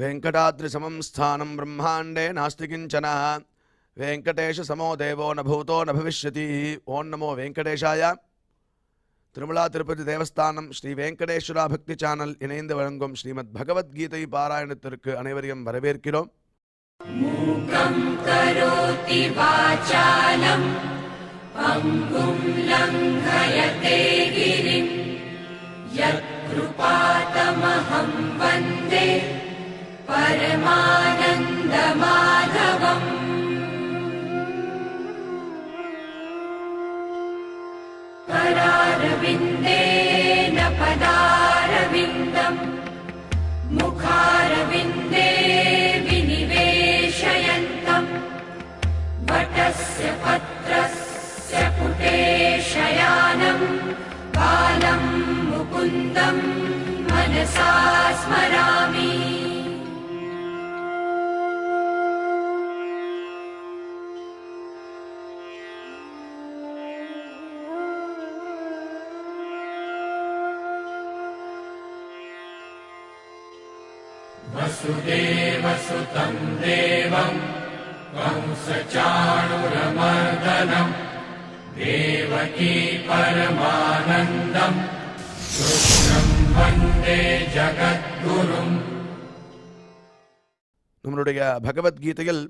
वेंकटाद्रिसमं स्थानं ब्रह्मांडे नास्ति किंचन वेंकटेश समो देवो न भूतो न भविष्यति। ओं नमो वेंकटेशाय। திருமலா திருப்பதி தேவஸ்தானம் ஸ்ரீ வெங்கடேஸ்வரா பக்தி சேனல் இணைந்து வழங்கும் ஸ்ரீமத் பகவத்கீதை பாராயணத்திற்கு அனைவரையும் வரவேற்கிறோம். மூகம் கரோதி வாசாலம் பங்கும் லங்கயதே கிரிம் யத்கிருபாதமஹம் வந்தே பரமானந்த மாதவம். करारविन्देन पदारविन्दम् मुखारविन्दे विनिवेशयन्तम् वटस्य पत्रस्य पुटे शयानम् बालं मुकुन्दम् मनसा स्मरामि. वसुदेवसुतं देवं कंसचाणूरमर्दनं देवकी परमानन्दं कृष्णं वन्दे जगद्गुरुम्. நம்மளுடைய பகவத்கீதையில்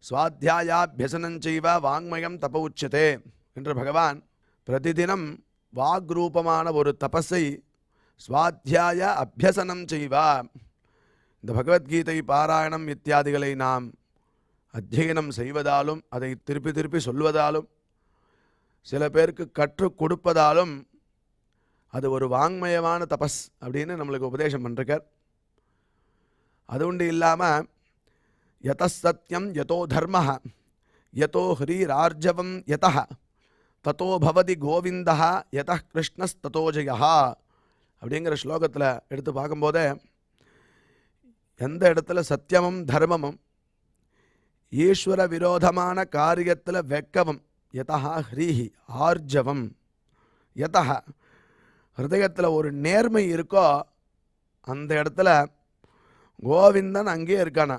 ஸ்வாத்தியாயாபியசனஞ்சைவ வாங்மயம் தப உச்சதே என்று பகவான் பிரதிதினம் வாக்ரூபமான ஒரு தபஸை ஸ்வாத்தியாய அபியசனம் செய்வா. இந்த பகவத்கீதை பாராயணம் இத்தியாதிகளை நாம் அத்தியனம் செய்வதாலும் அதை திருப்பி திருப்பி சொல்வதாலும் சில பேருக்கு கற்றுக் கொடுப்பதாலும் அது ஒரு வாங்மயமான தபஸ் அப்படின்னு நம்மளுக்கு உபதேசம் பண்ணிருக்கார். அது உண்டு இல்லாமல் யத சத்யம் யதோ தர்ம யதோ ஹ்ரீரார்ஜவம் யத ததோ பவதி கோவிந்தா யத கிருஷ்ணஸ்ததோ ஜெயா அப்படிங்கிற ஸ்லோகத்தில் எடுத்து பார்க்கும்போதே எந்த இடத்துல சத்தியமும் தர்மமும் ஈஸ்வர விரோதமான காரியத்தில் வெக்கவும் யதா ஹ்ரீஹி ஆர்ஜவம் யதா ஹிருதயத்தில் ஒரு நேர்மை இருக்கோ அந்த இடத்துல கோவிந்தன் அங்கேயே இருக்கானா.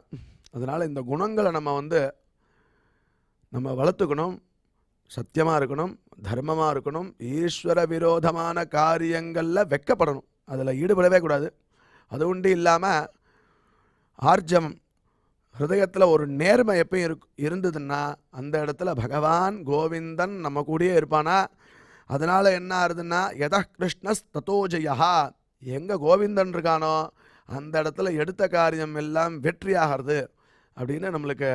அதனால் இந்த குணங்களை நம்ம வளர்த்துக்கணும். சத்தியமாக இருக்கணும், தர்மமாக இருக்கணும், ஈஸ்வர விரோதமான காரியங்களில் வெக்கப்படணும், அதில் ஈடுபடவே கூடாது. அது உண்டு இல்லாமல் ஆர்ஜவம் ஹிருதயத்தில் ஒரு நேர்மை எப்பயும் இருந்ததுன்னா அந்த இடத்துல பகவான் கோவிந்தன் நம்ம கூடயே இருப்பானா. அதனால் என்ன ஆகுதுன்னா யத கிருஷ்ணஸ் ததோ ஜெயா, எங்கே கோவிந்தன் இருக்கானோ அந்த இடத்துல எடுத்த காரியம் எல்லாம் வெற்றியாகிறது அப்படின்னு நம்மளுக்கு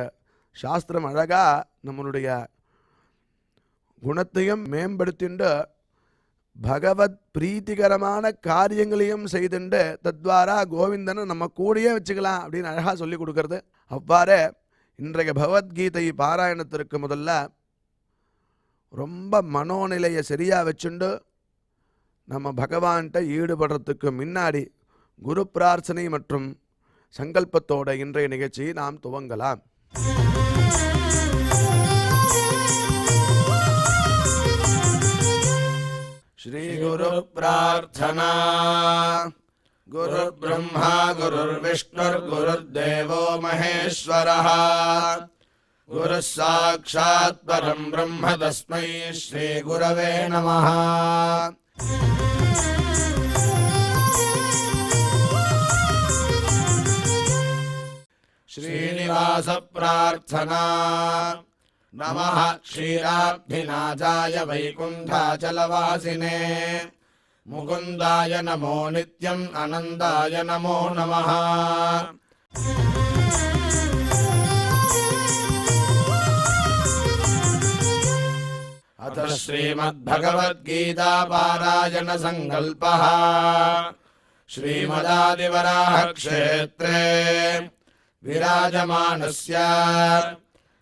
சாஸ்திரம் அழகாக நம்மளுடைய குணத்தையும் மேம்படுத்திண்டு பகவத் பிரீத்திகரமான காரியங்களையும் செய்துண்டு தத்வாரா கோவிந்தனை நம்ம கூடயே வச்சுக்கலாம் அப்படின்னு அழகாக சொல்லி கொடுக்கறது. அவ்வாறே இன்றைய பகவத்கீதை பாராயணத்திற்கு முதல்ல ரொம்ப மனோநிலையை சரியாக வச்சுண்டு நம்ம பகவான்கிட்ட ஈடுபடுறதுக்கு முன்னாடி குரு பிரார்த்தனை மற்றும் சங்கல்பத்தோட இன்றைய நிகழ்ச்சியை நாம் துவங்கலாம். श्री गुरु प्रार्थना. गुरु ब्रह्मा गुरुर्विष्णुर् गुरुर्देवो महेश्वरः गुरुः साक्षात् परं ब्रह्म तस्मै श्री गुरवे नमः. श्रीनिवास प्रार्थना. नमः क्षीराब्धिनाथाय वैकुण्ठाचलवासिने मुकुन्दाय नमो नित्यम् आनन्दाय नमो नमः. अथ श्रीमद्भगवद्गीता पारायण संकल्पः. श्रीमदादिवराह क्षेत्रे विराजमानस्य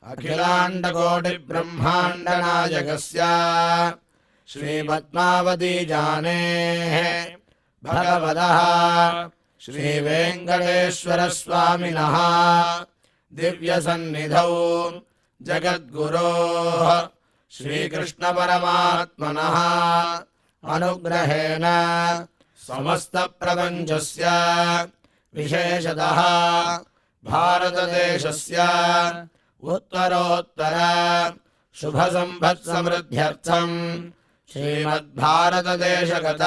अखिलाण्डकोटि ब्रह्माण्ड नायकस्य श्रीपद्मावती जानेः भगवतः श्रीवेङ्कटेश्वर स्वामिनः दिव्यसन्निधौ जगद्गुरोः श्रीकृष्ण परमात्मनः अनुग्रहेण समस्त प्रपञ्चस्य विशेषतः भारतदेशस्य उत्तरोत्तर शुभसम्पत्समृद्ध्यर्थम् श्रीमद्भारतदेशगत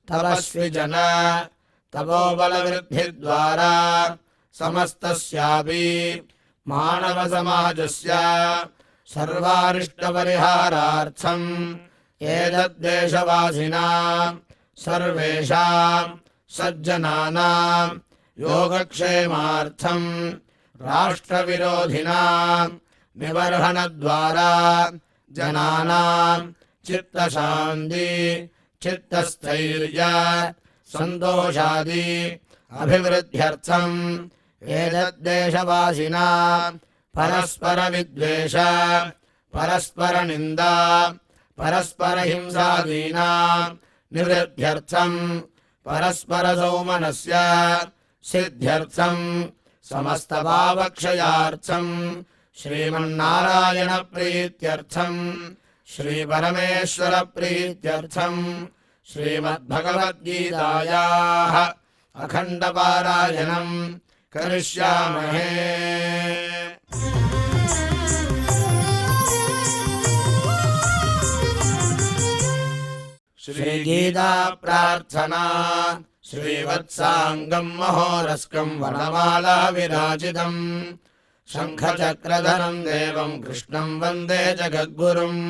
तपस्विजन तपोबलवृद्धिद्वारा समस्तस्यापि मानवसमाजस्य सर्वारिष्टपरिहारार्थम् एतद्देशवासिनां सर्वेषां सज्जनानां योगक्षेमार्थं राष्ट्रविरोधिनां निबर्हणद्वारा जनानां चित्तशान्ति चित्तस्थैर्य सन्तोषादि अभिवृद्ध्यर्थम् एतद्देशवासिनां परस्परविद्वेष परस्परनिन्दा परस्परहिंसादीनां निवृद्ध्यर्थम् परस्परसौमनस्य सिद्ध्यर्थम् समस्तपापक्षयार्थम् श्रीमन्नारायणप्रीत्यर्थम् श्रीपरमेश्वरप्रीत्यर्थम् श्रीमद्भगवद्गीतायाः अखण्डपारायणम् करिष्यामहे। श्रीगीता प्रार्थना श्रीवत्साङ्गम् महोरस्कम् वनमाला विराजितम् शङ्खचक्रधरम् देवम् कृष्णम् वन्दे जगद्गुरुम्।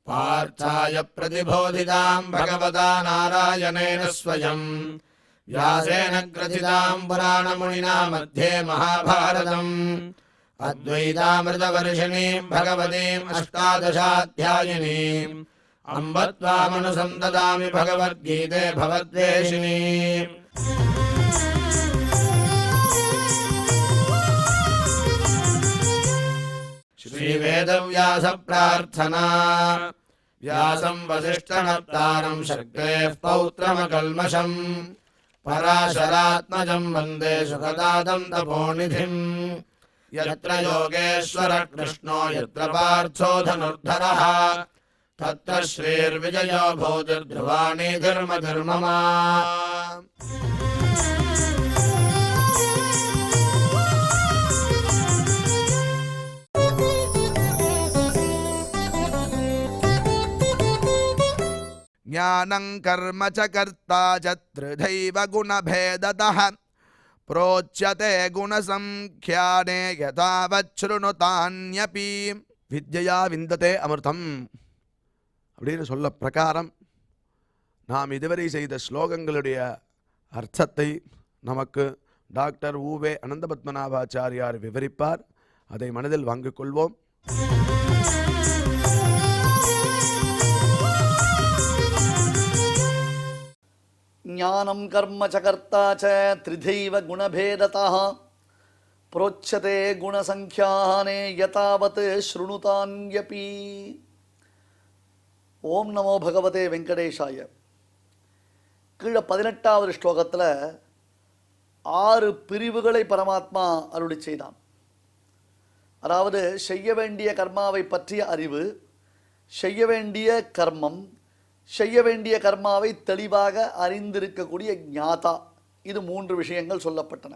पार्थाय प्रतिबोधिताम् भगवता नारायणेन स्वयम् व्यासेन ग्रथिताम् पुराणमुनिना मध्ये महाभारतम् अद्वैतामृतवर्षिणीम् भगवतीम् अष्टादशाध्यायिनीम् अम्ब त्वामनुसन्ददामि भगवद्गीते भवद्वेषिणीम्। श्रीवेदव्यास प्रार्थना व्यासं वसिष्ठनप्तारं शक्तेः पौत्रमकल्मषम् पराशरात्मजं वन्दे सुखदातं तपोनिधिम्। यत्र योगेश्वरः कृष्णो यत्र पार्थो धनुर्धरः तत्र श्रीर्विजयो भूतिर्ध्रुवाणि धर्मधर्मम। ज्ञानं कर्म च कर्ता च त्रिधैव गुणभेदतः प्रोच्यते गुणसंख्याने यथावच्छृणुतान्यपि विद्यया विन्दते अमृतम् அப்படின்னு சொல்ல பிரகாரம் நாம் இதுவரை செய்த ஸ்லோகங்களுடைய அர்த்தத்தை நமக்கு டாக்டர் ஊவே அனந்தபத்மநாபாச்சாரியார் விவரிப்பார். அதை மனதில் வாங்கிக் கொள்வோம். ज्ञानं कर्म च कर्ता च त्रिधैव गुणभेदतः प्रोच्यते गुणसंख्याने यतावत् शृणुतान्यपि। ஓம் நமோ பகவதே வெங்கடேஷாய. கீழே 18வது ஸ்லோகத்தில் 6 பிரிவுகளை பரமாத்மா அருளி செய்தான். அதாவது செய்ய வேண்டிய கர்மாவை பற்றிய அறிவு, செய்ய வேண்டிய கர்மம், செய்ய வேண்டிய கர்மாவை தெளிவாக அறிந்திருக்கக்கூடிய ஞாதா, இது 3 விஷயங்கள் சொல்லப்பட்டன.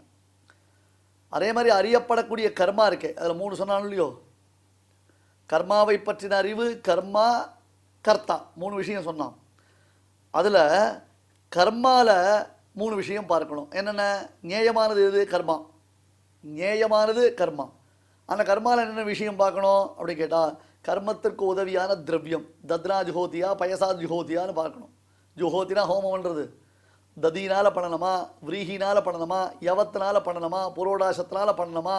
அதே மாதிரி அறியப்படக்கூடிய கர்மா இருக்கே, அதில் 3 சொன்னாலும் இல்லையோ, கர்மாவை பற்றின அறிவு, கர்மா, கர்த்தா, 3 விஷயம் சொன்னான். அதில் கர்மாவில் 3 விஷயம் பார்க்கணும். என்னென்ன? ஞேயமானது எது? கர்மா. ஞேயமானது கர்மா. அந்த கர்மாவில் என்னென்ன விஷயம் பார்க்கணும் அப்படி கேட்டால், கர்மத்திற்கு உதவியான திரவியம், தத்னா ஜுஹோதியா பயசா ஜுஹோதியான்னு பார்க்கணும். ஜுஹோத்தினா ஹோமம் பண்ணுறது, ததினால் பண்ணணுமா, விரீஹினால் பண்ணணுமா, யவத்தினால் பண்ணணுமா, புரோடாசத்தினால் பண்ணணுமா,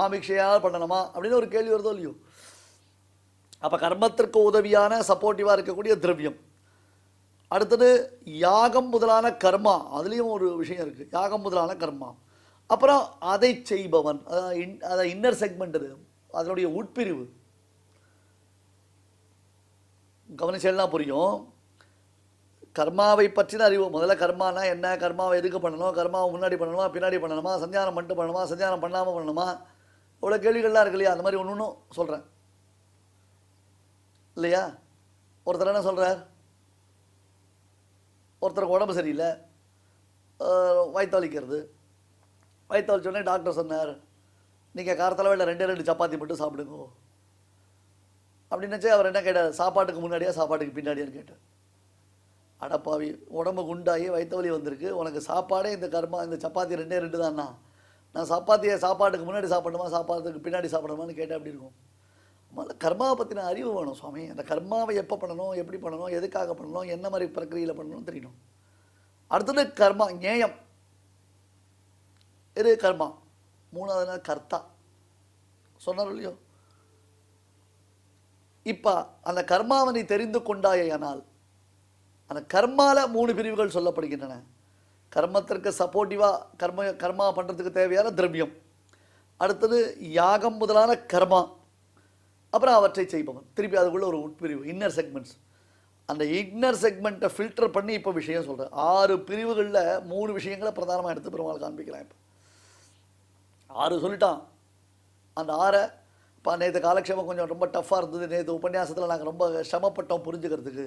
ஆமிக்ஷையால் பண்ணணுமா அப்படின்னு ஒரு கேள்வி வருதோ இல்லையோ. அப்போ கர்மத்திற்கு உதவியான சப்போர்ட்டிவாக இருக்கக்கூடிய திரவியம். அடுத்தது யாகம் முதலான கர்மா, அதுலேயும் ஒரு விஷயம் இருக்குது, யாகம் முதலான கர்மா. அப்புறம் அதை செய்பவன், அதை இன்னர் செக்மெண்ட், அது அதனுடைய உட்பிரிவு. கவனிச்செல்லாம் புரியும். கர்மாவை பற்றின அறிவு, முதல்ல கர்மானா என்ன, கர்மாவை எதுக்கு பண்ணணும், கர்மாவை முன்னாடி பண்ணணுமா பின்னாடி பண்ணணுமா, சந்தியானம் பண்ணிட்டு பண்ணணுமா சந்தியானம் பண்ணாமல் பண்ணணுமா, இவ்வளோ கேள்விகள்லாம் இருக்கு இல்லையா. அந்த மாதிரி ஒன்று ஒன்றும் சொல்கிறேன் இல்லையா. ஒருத்தர் என்ன சொல்கிறார், ஒருத்தருக்கு உடம்பு சரியில்லை, வயிற்று வலிச்சோடனே டாக்டர் சொன்னார், நீங்கள் காரத்தில் இல்லை 2 சப்பாத்தி மட்டும் சாப்பிடுங்க அப்படின்னாச்சே. அவர் என்ன கேட்டார், சாப்பாட்டுக்கு முன்னாடியா சாப்பாட்டுக்கு பின்னாடியான்னு கேட்டார். அடப்பாவி, உடம்பு குண்டாகி வயிற்று வலி வந்திருக்கு, உனக்கு சாப்பாடே இந்த சப்பாத்தி 2 தான்னா, நான் சாப்பாட்டுக்கு முன்னாடி சாப்பிடணுமா சாப்பாட்டுக்கு பின்னாடி சாப்பிடணுமான்னு கேட்டால் அப்படி இருக்கும். முதல்ல கர்மாவை பற்றின அறிவு வேணும் சுவாமி. அந்த கர்மாவை எப்போ பண்ணணும், எப்படி பண்ணணும், எதுக்காக பண்ணணும், என்ன மாதிரி பிரக்கிரியில் பண்ணணும்னு தெரியணும். அடுத்தது கர்மா ஞேயம், இது கர்மா. 3வது கர்த்தா சொன்னார் இல்லையோ. இப்போ அந்த கர்மாவை நீ தெரிந்து கொண்டாயானால், அந்த கர்மால 3 பிரிவுகள் சொல்லப்படுகின்றன. கர்மத்திற்கு சப்போர்ட்டிவாக கர்மா பண்ணுறதுக்கு தேவையான திரவியம், அடுத்தது யாகம் முதலான கர்மா, அப்புறம் அவற்றை செய்பவன். திருப்பி அதுக்குள்ள ஒரு உட்பிரிவு இன்னர் செக்மெண்ட்ஸ். அந்த இன்னர் செக்மெண்ட்டை ஃபில்டர் பண்ணி இப்போ விஷயம் சொல்கிறேன். 6 பிரிவுகளில் 3 விஷயங்களை பிரதானமாக எடுத்து பெருமாள் காண்பிக்கலாம். இப்போ 6 சொல்லிட்டான். அந்த 6 இப்போ நேற்று காலக்ஷேபம் கொஞ்சம் ரொம்ப டஃப்பாக இருந்தது. நேற்று உபன்யாசத்தில் நாங்கள் ரொம்ப சிரமப்பட்டோம் புரிஞ்சுக்கிறதுக்கு.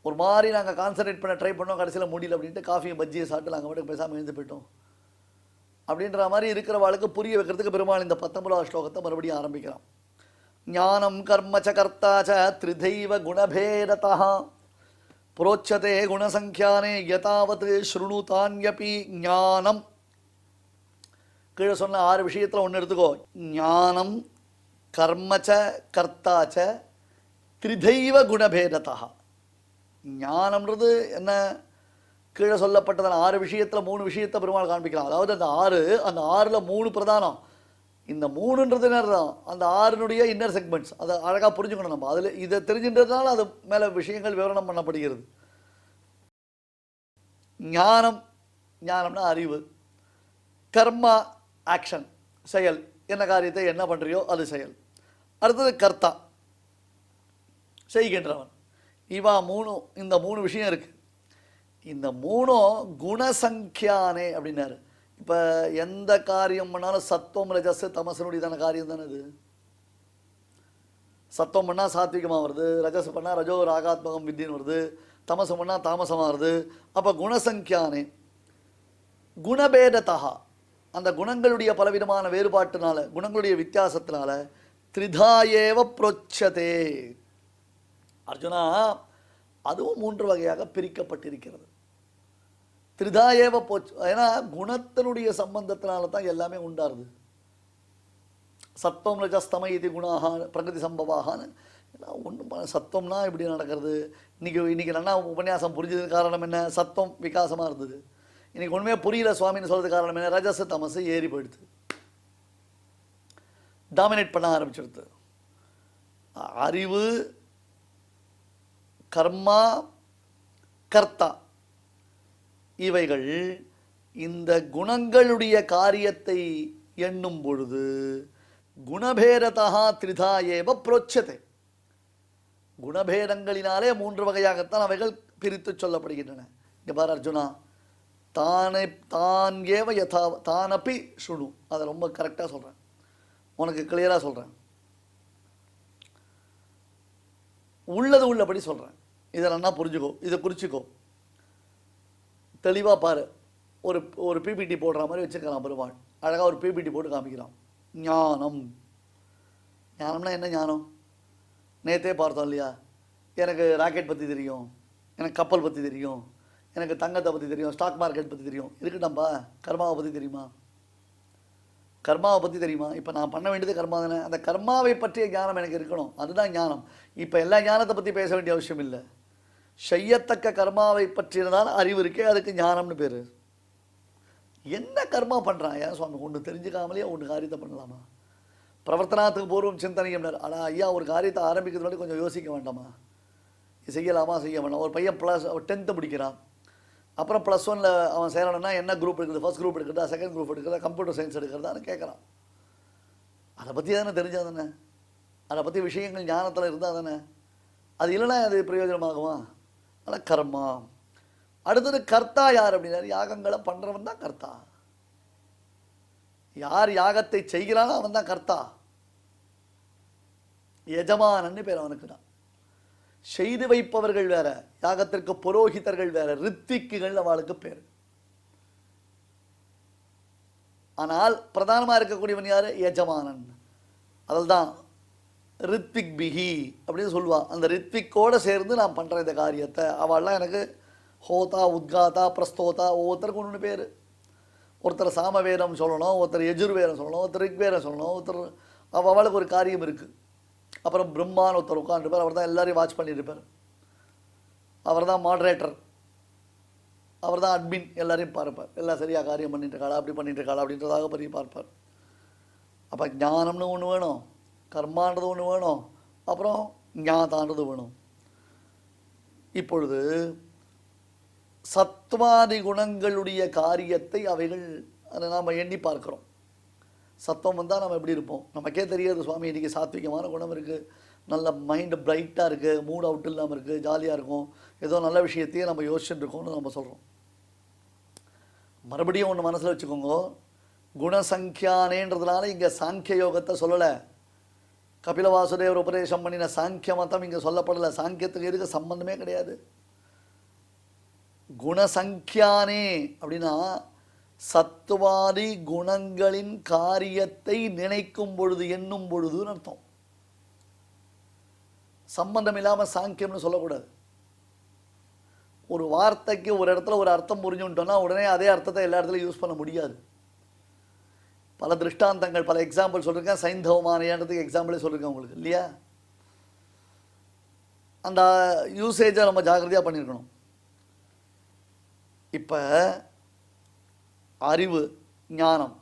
ஒரு மாதிரி நாங்கள் கான்சன்ட்ரேட் பண்ண ட்ரை பண்ணோம், கடைசியில் முடியல அப்படின்ட்டு காஃபியை பஜ்ஜியை சாப்பிட்டு நாங்கள் மட்டும் பேசாமல் எழுந்து போயிட்டோம். அப்படின்ற மாதிரி இருக்கிறவாளுக்கு புரிய வைக்கிறதுக்கு பெருமாள் இந்த 19வது ஸ்லோகத்தை மறுபடியும் ஆரம்பிக்கிறான். ஞானம் கர்ம ச கர்த்தா ச த்ரிதைவ குணபேததா புரோச்சதே குணசங்கியானே யதாவத் ஸ்ருணுதான்யபி ஞானம். கீழே சொன்ன 6 விஷயத்தில் ஒன்று எடுத்துக்கோ. ஞானம் கர்ம ச கர்த்தா ச த்ரிதைவ குணபேததா. ஞானம்ன்றது என்ன, கீழே சொல்லப்பட்டதான 6 விஷயத்தில் 3 விஷயத்தை பெருமாள் காண்பிக்கலாம். அதாவது அந்த 6ல் 3 பிரதானம். இந்த 3ன்றது தான் அந்த 6னுடைய இன்னர் செக்மெண்ட்ஸ். அதை அழகாக புரிஞ்சுக்கணும் நம்ம. அதில் இதை தெரிஞ்சுன்றதுனால அது மேலே விஷயங்கள் விவரணம் பண்ணப்படுகிறது. ஞானம்னா அறிவு, கர்மா ஆக்ஷன் செயல், என்ன காரியத்தை என்ன பண்ணுறியோ அது செயல். அடுத்தது கர்த்தா செய்கின்றவன். இந்த 3 விஷயம் இருக்குது. இந்த 3ம் குணசங்கியானே அப்படின்னாரு. இப்போ எந்த காரியம் பண்ணாலும் சத்துவம் ரஜஸ் தமசனுடையதான காரியம் தானே இது. சத்துவம் பண்ணால் சாத்விகமாக வருது, ரஜஸ் பண்ணால் ரஜோ ராகாத்மகம் வித்தின்னு வருது, தமசம் பண்ணால் தாமசமாக வருது. அப்போ குணசங்கியானே குணபேதத்தா, அந்த குணங்களுடைய பலவிதமான வேறுபாட்டினால, குணங்களுடைய வித்தியாசத்தினால த்ரிதாயேவ புரோச்சதே. அர்ஜுனா, அதுவும் 3 வகையாக பிரிக்கப்பட்டிருக்கிறது. த்ரிதாயேவ போச்சு. ஏன்னா குணத்தினுடைய சம்பந்தத்தினால தான் எல்லாமே உண்டாருது. சத்வம் ரஜஸ்தம இது குணாக பிரகதி சம்பவாகான்னு ஒன்றும். சத்வம்னா இப்படி நடக்கிறது. இன்னைக்கு நல்லா உபன்யாசம் புரிஞ்சதுக்கு காரணம் என்ன, சத்வம் விகாசமாக இருந்தது. இன்னைக்கு ஒன்றுமே புரியல சுவாமின்னு சொல்கிறதுக்கு காரணம் என்ன, ரஜஸ் தமசு ஏறி போயிடுது, டாமினேட் பண்ண ஆரம்பிச்சிடுது. அறிவு, கர்மா, கர்த்தா இவைகள் இந்த குணங்களுடைய காரியத்தை எண்ணும் பொழுது குணபேததா த்ரிதா ஏவ புரோச்சதே. குணபேதங்களினாலே 3 வகையாகத்தான் அவைகள் பிரித்து சொல்லப்படுகின்றன. இங்கே பார் அர்ஜுனா, தான் ஏவ யதா தானப்பி சுணு. அதை ரொம்ப கரெக்டாக சொல்கிறேன், உனக்கு கிளியராக சொல்கிறேன், உள்ளபடி சொல்கிறேன். இதை நல்லா புரிஞ்சுக்கோ, இதை குறிச்சிக்கோ, தெளிவாக பாரு. ஒரு பிபிடி போடுற மாதிரி வச்சுருக்கலாம் பெருமாள். அழகாக ஒரு பிபிடி போட்டு காமிக்கிறான். ஞானம்னா என்ன ஞானம்? நேற்றே பார்த்தோம் இல்லையா? எனக்கு ராக்கெட் பற்றி தெரியும், எனக்கு கப்பல் பற்றி தெரியும், எனக்கு தங்கத்தை பற்றி தெரியும், ஸ்டாக் மார்க்கெட் பற்றி தெரியும். இருக்கட்டாம்பா, கர்மாவை பற்றி தெரியுமா? இப்போ நான் பண்ண வேண்டியது கர்மா தானே. அந்த கர்மாவை பற்றிய ஞானம் எனக்கு இருக்கணும், அதுதான் ஞானம். இப்போ எல்லா ஞானத்தை பற்றி பேச வேண்டிய அவசியம் இல்லை. செய்யத்தக்க கர்மாவை பற்றியதால் அறிவு இருக்கே, அதுக்கு ஞானம்னு பேர். என்ன கர்மா பண்ணுறான் ஏன் சுவாமி? ஒன்று தெரிஞ்சுக்காமலே ஒன்று காரியத்தை பண்ணலாமா? பிரவர்த்தனாத்துக்கு பூர்வம் சிந்தனையம்னார். ஆனால் ஐயா, ஒரு காரியத்தை ஆரம்பிக்கிறது முன்னாடி கொஞ்சம் யோசிக்க வேண்டாமா? செய்யலாமா செய்ய வேண்டாம்? ஒரு பையன் 10th முடிக்கிறான், அப்புறம் +1 அவன் சேரணும்னா என்ன குரூப் எடுக்கிறது, ஃபர்ஸ்ட் குரூப் எடுக்கிறதா, செகண்ட் குரூப் எடுக்கிறதா, கம்ப்யூட்டர் சயின்ஸ் எடுக்கிறதான்னு கேட்குறான். அதை பற்றி தானே தெரிஞ்சால் தானே, அதை பற்றி விஷயங்கள் ஞானத்தில் இருந்தால் தானே. அது இல்லைன்னா அது பிரயோஜனமாகுமா? அதனால் கர்மா. அடுத்தது கர்த்தா யார் அப்படின்னா, யாகங்களை பண்ணுறவன் தான் கர்த்தா. யார் யாகத்தை செய்கிறானோ அவன் தான் கர்த்தா. எஜமானன்னு பேர் அவனுக்கு தான். செய்து வைப்பவர்கள் வேற, யாகத்திற்கு புரோகிதர்கள் வேற, ரித்விக்குகள் அவளுக்கு பேர். ஆனால் பிரதானமாக இருக்கக்கூடியவன் யாரு? எஜமானன். அதில் தான் ரித்விக் பிஹி அப்படின்னு சொல்லுவாள். அந்த ரித்விக்கோடு சேர்ந்து நான் பண்ணுறேன் இந்த காரியத்தை. அவள்லாம் எனக்கு ஹோதா, உத்காதா, பிரஸ்தோதா, ஒவ்வொருத்தருக்கு ஒன்று பேர். ஒருத்தர் சாமவேதம் சொல்லணும், ஒருத்தர் யஜுர்வேதம் சொல்லணும், ஒருத்தர் ரிக்வேதம் சொல்லணும், ஒருத்தர் அவளுக்கு ஒரு காரியம் இருக்குது. அப்புறம் பிரம்மான்னு ஒருத்தர் உட்காந்துருப்பார், அவர் தான் எல்லாரையும் வாட்ச் பண்ணியிருப்பார். அவர் தான் மாட்ரேட்டர், அவர் தான் அட்மின், எல்லாரையும் பார்ப்பார். எல்லாம் சரியாக காரியம் பண்ணிட்டு இருக்காளா, அப்படி பண்ணிட்டு இருக்காளா அப்படின்றதாக பற்றி பார்ப்பார். அப்போ ஞானம்னு ஒன்று வேணும், கர்மான்றது ஒன்று வேணும், அப்புறம் ஞாதான்றது வேணும். இப்பொழுது சத்வாதி குணங்களுடைய காரியத்தை அவைகள் அதை நாம் எண்ணி பார்க்குறோம். சத்துவம் வந்தால் நம்ம எப்படி இருப்போம்? நமக்கே தெரியாது, சுவாமி இன்றைக்கி சாத்விகமான குணம் இருக்குது, நல்ல மைண்டு பிரைட்டாக இருக்குது, மூட் அவுட் இல்லாமல் இருக்குது, ஜாலியாக இருக்கும், ஏதோ நல்ல விஷயத்தையே நம்ம யோசிச்சுட்டு இருக்கோம்னு நம்ம சொல்கிறோம். மறுபடியும் ஒன்று மனசில் வச்சுக்கோங்க, குணசங்கியானேன்றதுனால இங்கே சாங்கிய யோகத்தை சொல்லலை. கபில வாசுதேவர் உபதேசம் பண்ணின சாங்கிய மதம் இங்கே சொல்லப்படலை. சாங்கியத்துக்கு எதுக்கு சம்பந்தமே கிடையாது. குணசங்கியானே அப்படின்னா சத்துவாதி குணங்களின் காரியத்தை நினைக்கும் பொழுது, எண்ணும் பொழுதுன்னு அர்த்தம். சம்பந்தம் இல்லாமல் சாங்கியம்னு சொல்லக்கூடாது. ஒரு வார்த்தைக்கு ஒரு இடத்துல ஒரு அர்த்தம் புரிஞ்சுட்டோம்னா உடனே அதே அர்த்தத்தை எல்லா இடத்துலையும் யூஸ் பண்ண முடியாது. பல திருஷ்டாந்தங்கள், பல எக்ஸாம்பிள் சொல்லியிருக்கேன். சைந்தவமானியான்றதுக்கு எக்ஸாம்பிளே சொல்லியிருக்கேன் உங்களுக்கு, இல்லையா? அந்த யூசேஜை நம்ம ஜாக்கிரதையாக பண்ணியிருக்கணும். இப்போ அறிவு, ஞானம்,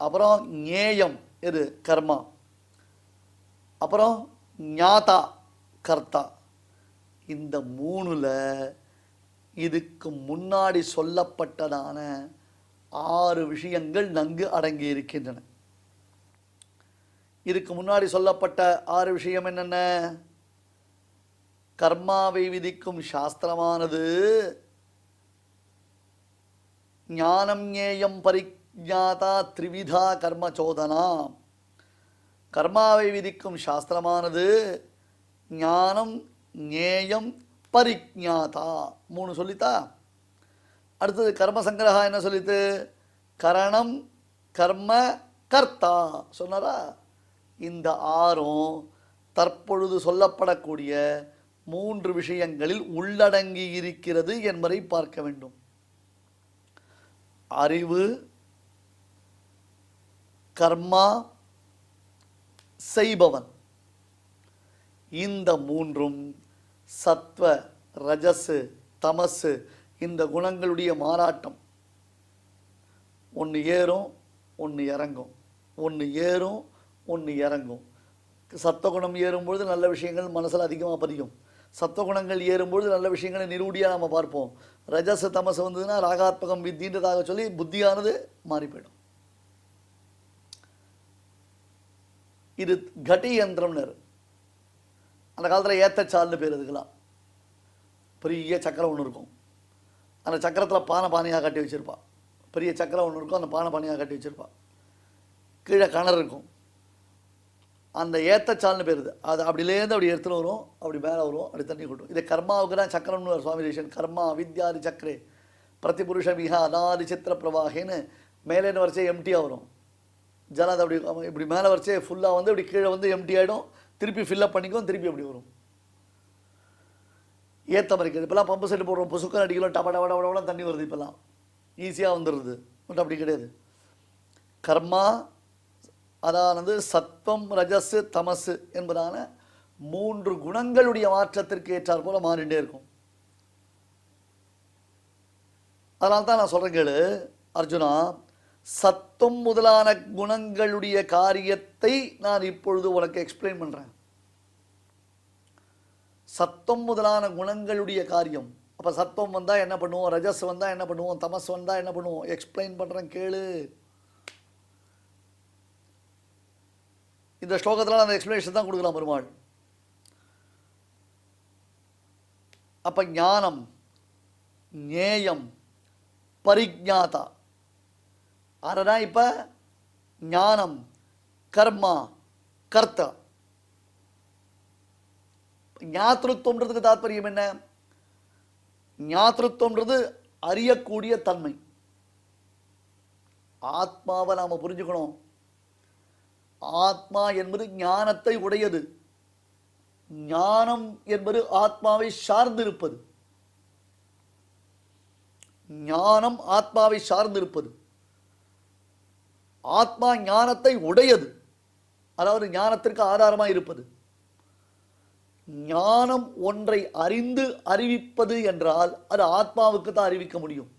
அப்புறம் ஞேயம் எது? கர்மா, அப்புறம் ஞாதா கர்த்தா. இந்த மூணுல இதுக்கு முன்னாடி சொல்லப்பட்டதான 6 விஷயங்கள் நன்கு அடங்கி இருக்கின்றன. இதுக்கு முன்னாடி சொல்லப்பட்ட 6 விஷயம் என்னென்ன? கர்மாவை விதிக்கும் சாஸ்திரமானது ஞானம் ஞேயம் பரிஜாதா த்ரிவிதா கர்மச்சோதனா. கர்மாவை விதிக்கும் சாஸ்திரமானது ஞானம் ஞேயம் பரிஜாதா 3 சொல்லித்தா. அடுத்தது கர்ம சங்கிரகா என்ன சொல்லித்து? கரணம் கர்ம கர்த்தா சொன்னாரா? இந்த 6ம் தற்பொழுது சொல்லப்படக்கூடிய 3 விஷயங்களில் உள்ளடங்கி இருக்கிறது என்பதை பார்க்க வேண்டும். அறிவு, கர்மா, செய்பவன், இந்த 3ம் சத்வ ரஜசு தமசு இந்த குணங்களுடைய மாறாட்டம். ஒன்று ஏறும் ஒன்று இறங்கும், ஒன்று ஏறும் ஒன்று இறங்கும். சத்துவகுணம் ஏறும்பொழுது நல்ல விஷயங்கள் மனசில் அதிகமாக பதியும். சத்துவகுணங்கள் ஏறும்பொழுது நல்ல விஷயங்களை நிரூடியாக நம்ம பார்ப்போம். ரஜசு தமசு வந்ததுன்னா ராகாத்மகம் வித்தின்றதாக சொல்லி புத்தியானது மாறி போயிடும். இது கட்டி யந்திரம்னு அந்த காலத்தில் ஏத்தச்சால்னு பேர். இதுக்கெல்லாம் பெரிய சக்கரம் ஒன்று இருக்கும். அந்த சக்கரத்தில் பானையாக கட்டி வச்சுருப்பா. பெரிய சக்கரம் ஒன்று இருக்கும், அந்த பானையாக கட்டி வச்சுருப்பா. கீழே கிணறு இருக்கும். அந்த ஏத்தச்சால்னு பேர். அது அப்படிலேருந்து அப்படி எடுத்துன்னு வரும், அப்படி மேலே வரும், அப்படி தண்ணி கொட்டும். இது கர்மாவுக்கு தான் சக்கரம்னு ஒரு சுவாமி தேசிகன். கர்மா வித்யாதி சக்கரே பிரதிபுருஷ மிக அனாதி சித்திர பிரவாகேன்னு மேலேன்னு வரைச்சே எம்டியாக வரும். ஜலம் அது அப்படி இப்படி மேலே வரைச்சே ஃபுல்லாக வந்து இப்படி கீழே வந்து எம்டி ஆகிடும், திருப்பி ஃபில்லப் பண்ணிக்கும், திருப்பி அப்படி வரும். ஏற்ற மாதிரி இருக்குது. இப்போல்லாம் பம்பு செட்டு போடுறோம், புசுக்கம் அடிக்கலாம், டப டப டபட தண்ணி வருது. இப்போல்லாம் ஈஸியாக வந்துடுது. பட் அப்படி கிடையாது. கர்மா அதானது சத்வம் ரஜசு தமசு என்பதான 3 குணங்களுடைய மாற்றத்திற்கு ஏற்றார் போல மாறிண்டே இருக்கும். அதனால தான் நான் சொல்கிறேன் கேளு அர்ஜுனா, சத்துவம் முதலான குணங்களுடைய காரியத்தை நான் இப்பொழுது உனக்கு எக்ஸ்பிளைன் பண்ணுறேன். சத்துவம் முதலான குணங்களுடைய காரியம். அப்போ சத்துவம் வந்தால் என்ன பண்ணுவோம், ரஜஸ் வந்தால் என்ன பண்ணுவோம், தமஸ் வந்தால் என்ன பண்ணுவோம், எக்ஸ்பிளைன் பண்ணுறேன் கேளு. இந்த ஸ்லோகத்தில் அந்த எக்ஸ்பிளனேஷன் தான் கொடுக்கலாம் பெருமாள். அப்போ ஞானம் ஞேயம் பரிஜாதா. ஆனால் இப்போ ஞானம் கர்மா கர்த்தா. ஞாத்திருத்துவம்ன்றதுக்கு தாற்பயம் என்ன? ஞாத்திருத்துவம்ன்றது அறியக்கூடிய தன்மை. ஆத்மாவை நாம் புரிஞ்சுக்கணும். ஆத்மா என்பது ஞானத்தை உடையது. ஞானம் என்பது ஆத்மாவை சார்ந்திருப்பது. ஞானம் ஆத்மாவை சார்ந்திருப்பது. ஆத்மா ஞானத்தை உடையது, அதாவது ஞானத்திற்கு ஆதாரமாக இருப்பது. ஞானம் ஒன்றை அறிந்து அறிவிப்பது என்றால் அது ஆத்மாவுக்கு தான் அறிவிக்க முடியும்.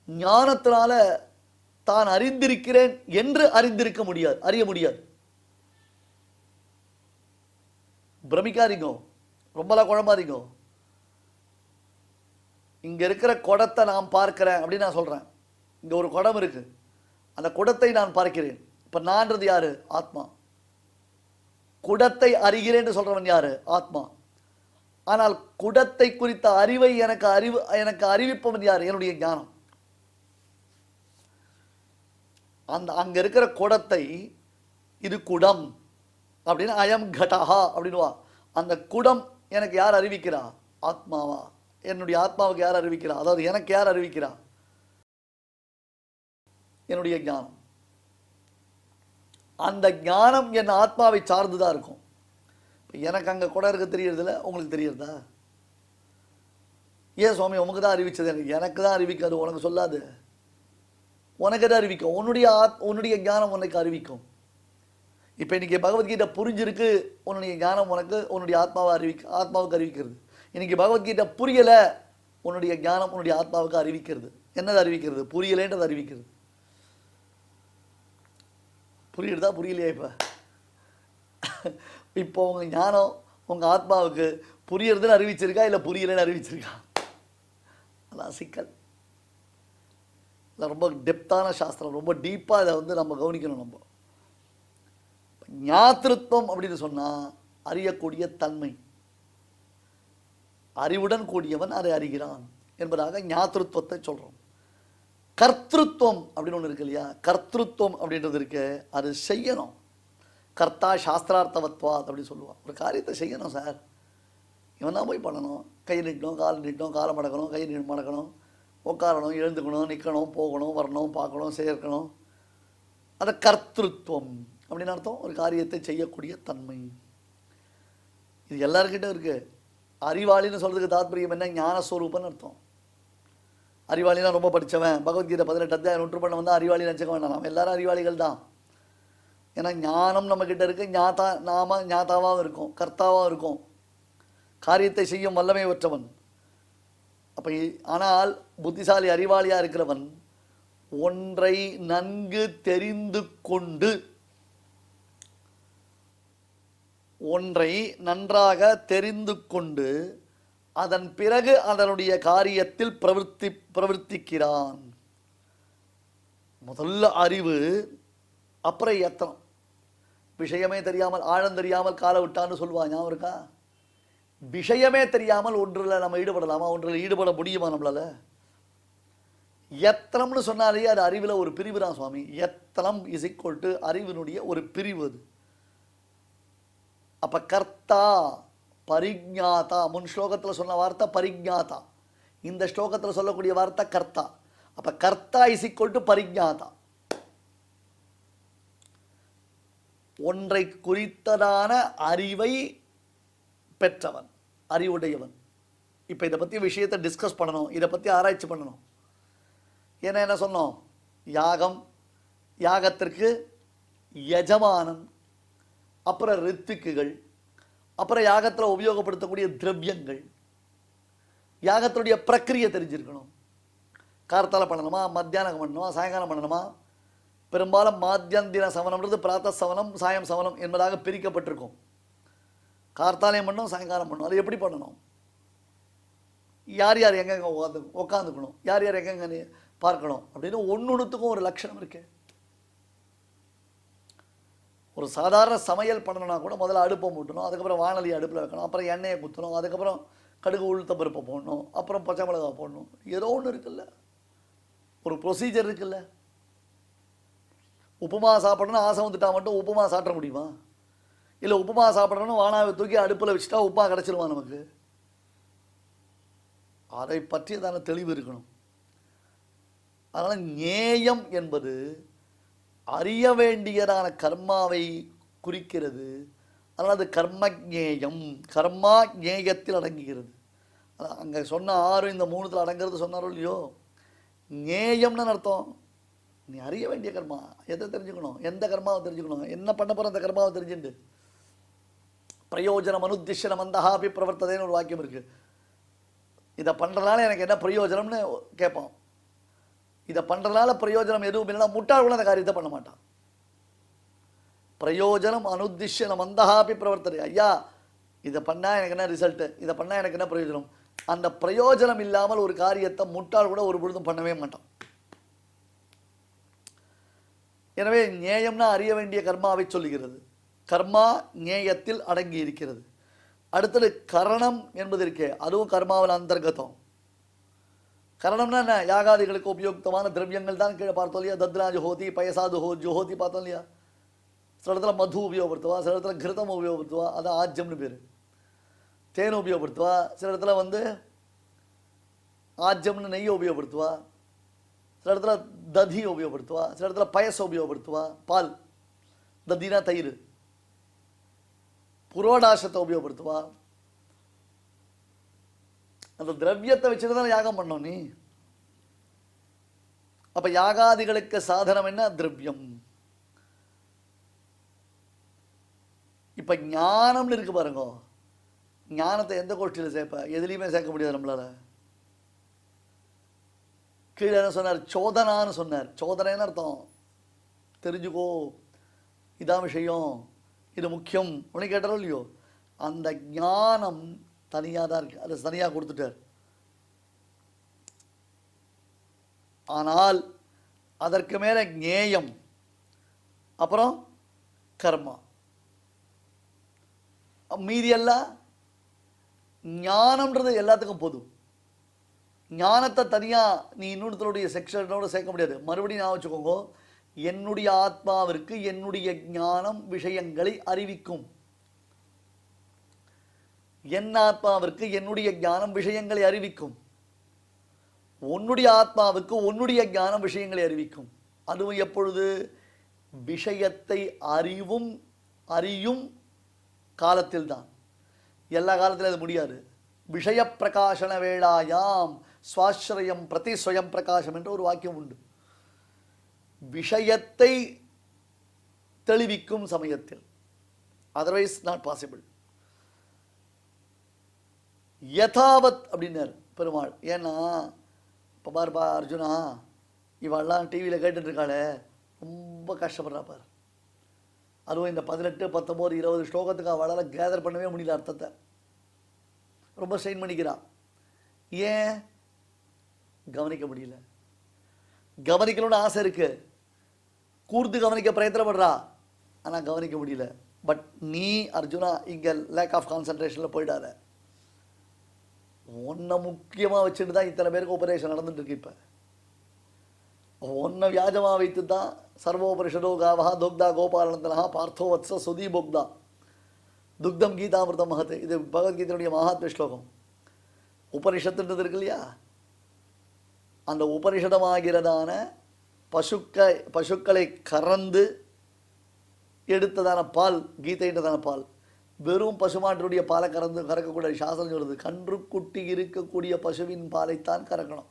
ஞானத்தினால தான் அறிந்திருக்கிறேன் என்று அறிந்திருக்க முடியாது, அறிய முடியாது. பிரமிக்காதீங்க, ரொம்பலாம் குழம்பாதீங்க. இங்க இருக்கிற குடத்தை நான் பார்க்கிறேன் அப்படின்னு நான் சொல்றேன். இங்க ஒரு குடம் இருக்கு, அந்த குடத்தை நான் பார்க்கிறேன். இப்ப நான்றது யாரு? ஆத்மா. குடத்தை அறிகிறேன் சொல்றவன் யாரு? ஆத்மா. ஆனால் குடத்தை குறித்த அறிவை எனக்கு அறிவிப்பவன் யார்? என்னுடைய ஞானம். அங்க இருக்கிற குடத்தை, இது குடம் அப்படின்னு, அயம் கடஹா அப்படின்வா. அந்த குடம் எனக்கு யார் அறிவிக்கிறா? ஆத்மாவா? என்னுடைய ஆத்மாவுக்கு யார் அறிவிக்கிறா? அதாவது எனக்கு யார் அறிவிக்கிறா? என்னுடைய ஞானம். அந்த ஞானம் என் ஆத்மாவை சார்ந்துதான் இருக்கும். எனக்கு அங்க குடம் இருக்க தெரியறதில்ல, உங்களுக்கு தெரியறதா? ஏன் சுவாமி உனக்கு தான் அறிவிச்சது? எனக்கு தான் அறிவிக்காது, உனக்கு சொல்லாது. உனக்கு தான் அறிவிக்கும். உன்னுடைய ஞானம் உனக்கு அறிவிக்கும். இப்போ இன்னைக்கு பகவத்கீதை புரிஞ்சிருக்கு, உன்னுடைய ஞானம் உனக்கு உன்னுடைய ஆத்மாவுக்கு அறிவிக்கிறது. இன்னைக்கு பகவத்கீதை புரியல, உன்னுடைய ஞானம் உன்னுடைய ஆத்மாவுக்கு அறிவிக்கிறது. என்னது அறிவிக்கிறது? புரியலேன்றது அறிவிக்கிறது. புரியுறதா? புரியலையா? இப்போ உங்க ஞானம் உங்க ஆத்மாவுக்கு புரியறதுன்னு அறிவிச்சிருக்கா, இல்லை புரியலன்னு அறிவிச்சிருக்கா? அதான் சிக்கல். ரொம்ப டெப்தான சாஸ்திரம், ரொம்ப டீப்பாக இதை நம்ம கவனிக்கணும். நம்ம ஞாத்திருத்துவம் அப்படின்னு சொன்னால் அறியக்கூடிய தன்மை. அறிவுடன் கூடியவன் அதை அறிகிறான் என்பதாக ஞாத்திருத்துவத்தை சொல்கிறோம். கர்த்திருவம் அப்படின்னு ஒன்று இருக்கு இல்லையா? கர்த்திருவம் அப்படின்றது இருக்கு, அது செய்யணும். கர்த்தா சாஸ்திரார்த்தவத்வாத் அப்படின்னு சொல்லுவான். ஒரு காரியத்தை செய்யணும் சார், இவன் தான் போய் பண்ணணும். கை நீட்டணும், கால் நீட்டணும், காலை மடக்கணும், கை மடக்கணும், உட்காரணும், எழுந்துக்கணும், நிற்கணும், போகணும், வரணும், பார்க்கணும், சேர்க்கணும். அது கர்த்திருவம் அப்படின்னு அர்த்தம். ஒரு காரியத்தை செய்யக்கூடிய தன்மை. இது எல்லாருக்கிட்ட இருக்கு. அறிவாளின்னு சொல்றதுக்கு தாத்பரியம் என்ன? ஞானஸ்வரூபன்னு அர்த்தம். அறிவாளினா ரொம்ப படித்தவன், பகவத்கீதை 18 அத்தியாயம் நூற்று பண்ண வந்தால் அறிவாளி நினச்சிக்க வேண்டாம். நம்ம எல்லாரும் அறிவாளிகள் தான். ஏன்னா ஞானம் நம்மக்கிட்ட இருக்கு. ஞாதாவாகவும் இருக்கும், கர்த்தாவாகவும் இருக்கும், காரியத்தை செய்யும் வல்லமை பெற்றவன். அப்போ ஆனால் புத்திசாலி அறிவாளியாக இருக்கிறவன் ஒன்றை நன்கு தெரிந்து கொண்டு, ஒன்றை நன்றாக தெரிந்து கொண்டு அதன் பிறகு அதனுடைய காரியத்தில் பிரவர்த்திக்கிறான். முதல்ல அறிவு, அப்புறம் எத்தனம். விஷயமே தெரியாமல் ஆழம் தெரியாமல் காலை விட்டான்னு சொல்லுவான், ஞாபகம் இருக்கா? விஷயமே தெரியாமல் ஒன்றில் நம்ம ஈடுபடலாமா? ஒன்றில் ஈடுபட முடியுமா நம்மளால? எத்தனம்னு சொன்னாலே அது அறிவில் ஒரு பிரிவு தான் சுவாமி. எத்தனம் இஸ் ஈக்குவல் டு அறிவினுடைய ஒரு பிரிவு அது. அப்ப கர்த்தா பரிஜ்ஞாதா, முன் ஸ்லோகத்தில் சொன்ன வார்த்தை பரிஜ்ஞாதா, இந்த ஸ்லோகத்தில் சொல்லக்கூடிய வார்த்தை கர்த்தா. அப்ப கர்த்தா இஸ் ஈக்குவல் டு பரிஜ்ஞாதா. ஒன்றை குறித்ததான அறிவை பெற்றவன், அறிவுடையவன். இப்போ இதை பற்றி விஷயத்தை டிஸ்கஸ் பண்ணணும், இதை பற்றி ஆராய்ச்சி பண்ணணும். ஏன்னா என்ன சொன்னோம்? யாகம், யாகத்திற்கு யஜமானன், அப்புறம் ரித்துக்குகள், அப்புறம் யாகத்தில் உபயோகப்படுத்தக்கூடிய திரவியங்கள், யாகத்தினுடைய பிரக்கிரியை தெரிஞ்சிருக்கணும். கார்த்தால பண்ணணுமா, மத்தியானம் பண்ணணுமா, சாயங்காலம் பண்ணணுமா? பெரும்பாலும் மாத்தியந்தின சவனம்ன்றது பிராத்த சவனம், சாயம் சவனம் என்பதாக பிரிக்கப்பட்டிருக்கும். கார்த்தாலயம் பண்ணணும், சாயங்காலம் பண்ணணும். அது எப்படி பண்ணணும்? யார் யார் எங்கெங்க உட்காந்துக்கணும், யார் யார் எங்கெங்க பார்க்கணும் அப்படின்னு ஒன்னொன்றுத்துக்கும் ஒரு லட்சணம் இருக்கு. ஒரு சாதாரண சமையல் பண்ணணும்னா கூட முதல்ல அடுப்பை மூட்டணும், அதுக்கப்புறம் வானொலி அடுப்பில் வைக்கணும், அப்புறம் எண்ணெயை குத்தணும், அதுக்கப்புறம் கடுகு உளுத்த பருப்பை போடணும், அப்புறம் பச்சை மிளகா போடணும். ஏதோ ஒன்று இருக்குல்ல, ஒரு ப்ரொசீஜர் இருக்குல்ல. உப்புமா சாப்பிடணும்னு ஆசை வந்துட்டா மட்டும் உப்புமா சாப்பிட முடியுமா? இல்லை உப்புமா சாப்பிட்றோன்னு வானாவை தூக்கி அடுப்பில் வச்சுட்டா உப்புமா கிடச்சிருமா நமக்கு? அதை பற்றியதான தெளிவு இருக்கணும். அதனால் ஞேயம் என்பது அறிய வேண்டியதான கர்மாவை குறிக்கிறது. அதனால் அது கர்மஜேயம், கர்மா ஞேயத்தில் அடங்குகிறது. அங்கே சொன்ன 6 இந்த 3த்தில் அடங்கிறது சொன்னாரோ இல்லையோ, ஞேயம்னு அர்த்தம். நீ அறிய வேண்டிய கர்மா எதை தெரிஞ்சுக்கணும், எந்த கர்மாவை தெரிஞ்சுக்கணும், என்ன பண்ண போகிற அந்த கர்மாவை தெரிஞ்சுட்டு. பிரயோஜனம் அனுத்திஷ்ய மந்தஹாபி பிரவர்த்ததேன்னு ஒரு வாக்கியம் இருக்குது. இதை பண்ணுறதுனால எனக்கு என்ன பிரயோஜனம்னு கேட்பான். இதை பண்ணுறதுனால பிரயோஜனம் எதுவும் இல்லைன்னா முட்டாள் கூட அந்த காரியத்தை பண்ண மாட்டான். பிரயோஜனம் அனுத்திஷ்ய மந்தஹாபி பிரவர்த்ததே. ஐயா இதை பண்ணால் எனக்கு என்ன ரிசல்ட்டு, இதை பண்ணால் எனக்கு என்ன பிரயோஜனம், அந்த பிரயோஜனம் இல்லாமல் ஒரு காரியத்தை முட்டாள் கூட ஒரு பொழுதும் பண்ணவே மாட்டான். எனவே ஞேயம்னா அறிய வேண்டிய கர்மாவை சொல்லுகிறது. கர்மா ஞேயத்தில் அடங்கி இருக்கிறது. அடுத்தது கரணம் என்பது இருக்கே, அதுவும் கர்மாவில் அந்தர்கதம். கரணம்னா என்ன? யாகாதிகளுக்கு உபயோகமான திரவியங்கள் தான் கீழே பார்த்தோம் இல்லையா. தத்ராஜ் ஹோதி, பயசாது ஜோஹோதி பார்த்தோம் இல்லையா. சில இடத்துல மது உபயோகப்படுத்துவா, சில இடத்துல கிருதம் உபயோகப்படுத்துவா, அது ஆஜ்யம்னு பேர். தேன் உபயோகப்படுத்துவா, சில இடத்துல ஆஜ்யம்னு நெய்யை உபயோகப்படுத்துவா, சில இடத்துல ததி உபயோகப்படுத்துவா, சில இடத்துல பயச உபயோகப்படுத்துவா, பால், ததினா தயிர், புரோடாசத்தை உபயோகப்படுத்துவா. அந்த திரவியத்தை வச்சுட்டு தான் யாகம் பண்ணோம் நீ. அப்ப யாகாதிகளுக்கு சாதனம் என்ன? திரவியம். இப்ப ஞானம்னு இருக்கு பாருங்க. ஞானத்தை எந்த கோஷ்டியில் சேர்ப்ப? எதுலையுமே சேர்க்க முடியாது நம்மளால. கீழே என்ன சொன்னார்? சோதனான்னு சொன்னார். சோதனைன்னு அர்த்தம் தெரிஞ்சுக்கோ, இதான் விஷயம், இது முக்கியம் உனக்கு கேட்டாரோ இல்லையோ. அந்த ஞானம் தனியாக தான் இருக்கு, அது தனியாக கொடுத்துட்டார். ஆனால் அதற்கு மேலே ஞேயம், அப்புறம் கர்மா, மீதி எல்லாம் ஞானம்ன்றது எல்லாத்துக்கும் பொது. ஞானத்தை தனியாக நீ இன்னொருத்தருடைய செக்ஷனோட சேர்க்க முடியாது. மறுபடியும் நான் வச்சுக்கோங்க, என்னுடைய ஆத்மாவிற்கு என்னுடைய ஞானம் விஷயங்களை அறிவிக்கும். என் ஆத்மாவிற்கு என்னுடைய ஞானம் விஷயங்களை அறிவிக்கும். உன்னுடைய ஆத்மாவுக்கு உன்னுடைய ஞானம் விஷயங்களை அறிவிக்கும். அதுவும் எப்பொழுது? விஷயத்தை அறியும் காலத்தில் தான். எல்லா காலத்திலும் அது முடியாது. விஷய பிரகாசன வேளாயாம் சுவாஸ்ரயம் பிரதி ஸ்வயம் பிரகாசம் என்ற ஒரு வாக்கியம் உண்டு. விஷயத்தை தெளிவிக்கும் சமயத்தில், அதர்வைஸ் நாட் பாசிபிள். யதாவத் அப்படின்னார் பெருமாள். ஏன்னா இப்போ பாருப்பா அர்ஜுனா, இவெல்லாம் டிவியில் கேட்டுட்டு இருக்காளே, ரொம்ப கஷ்டப்படுறா பார். அதுவும் இந்த 18, 19, 20 ஸ்லோகத்துக்கு அவளால் கேதர் பண்ணவே முடியல அர்த்தத்தை. ரொம்ப ஸ்ட்ரெயின் பண்ணிக்கிறான். ஏன்? கவனிக்க முடியல. கவனிக்கணும்னு ஆசை இருக்கு, கூர்ந்து கவனிக்க பிரயத்தனப்படுறா, ஆனால் கவனிக்க முடியல. பட் நீ அர்ஜுனா இங்கே லேக் ஆஃப் கான்சன்ட்ரேஷனில் போயிடாத. ஒன்றை முக்கியமாக வச்சுட்டு தான் இத்தனை பேருக்கு ஆபரேஷன் நடந்துட்டு இருக்கு. இப்போ ஒன்றை வியாஜமாக வைத்து தான் சர்வோபரிஷதோ காவா துக்தா கோபாலனந்தனா பார்த்தோ வத்ச சுதி போக்தா துக்தம் கீதாமிருதம் மகத்து. இது பகவத்கீதையுடைய மகாத்ம ஸ்லோகம். உபனிஷத்துன்றது இருக்கு இல்லையா, அந்த உபனிஷதமாகிறதான பசுக்களை கறந்து எடுத்ததான பால், கீதைன்றதான பால். வெறும் பசுமாட்டினுடைய பாலை கறக்கக்கூடாது. சாஸ்திரம் சொல்றது, கன்றுக்குட்டி இருக்கக்கூடிய பசுவின் பாலைத்தான் கறக்கணும்.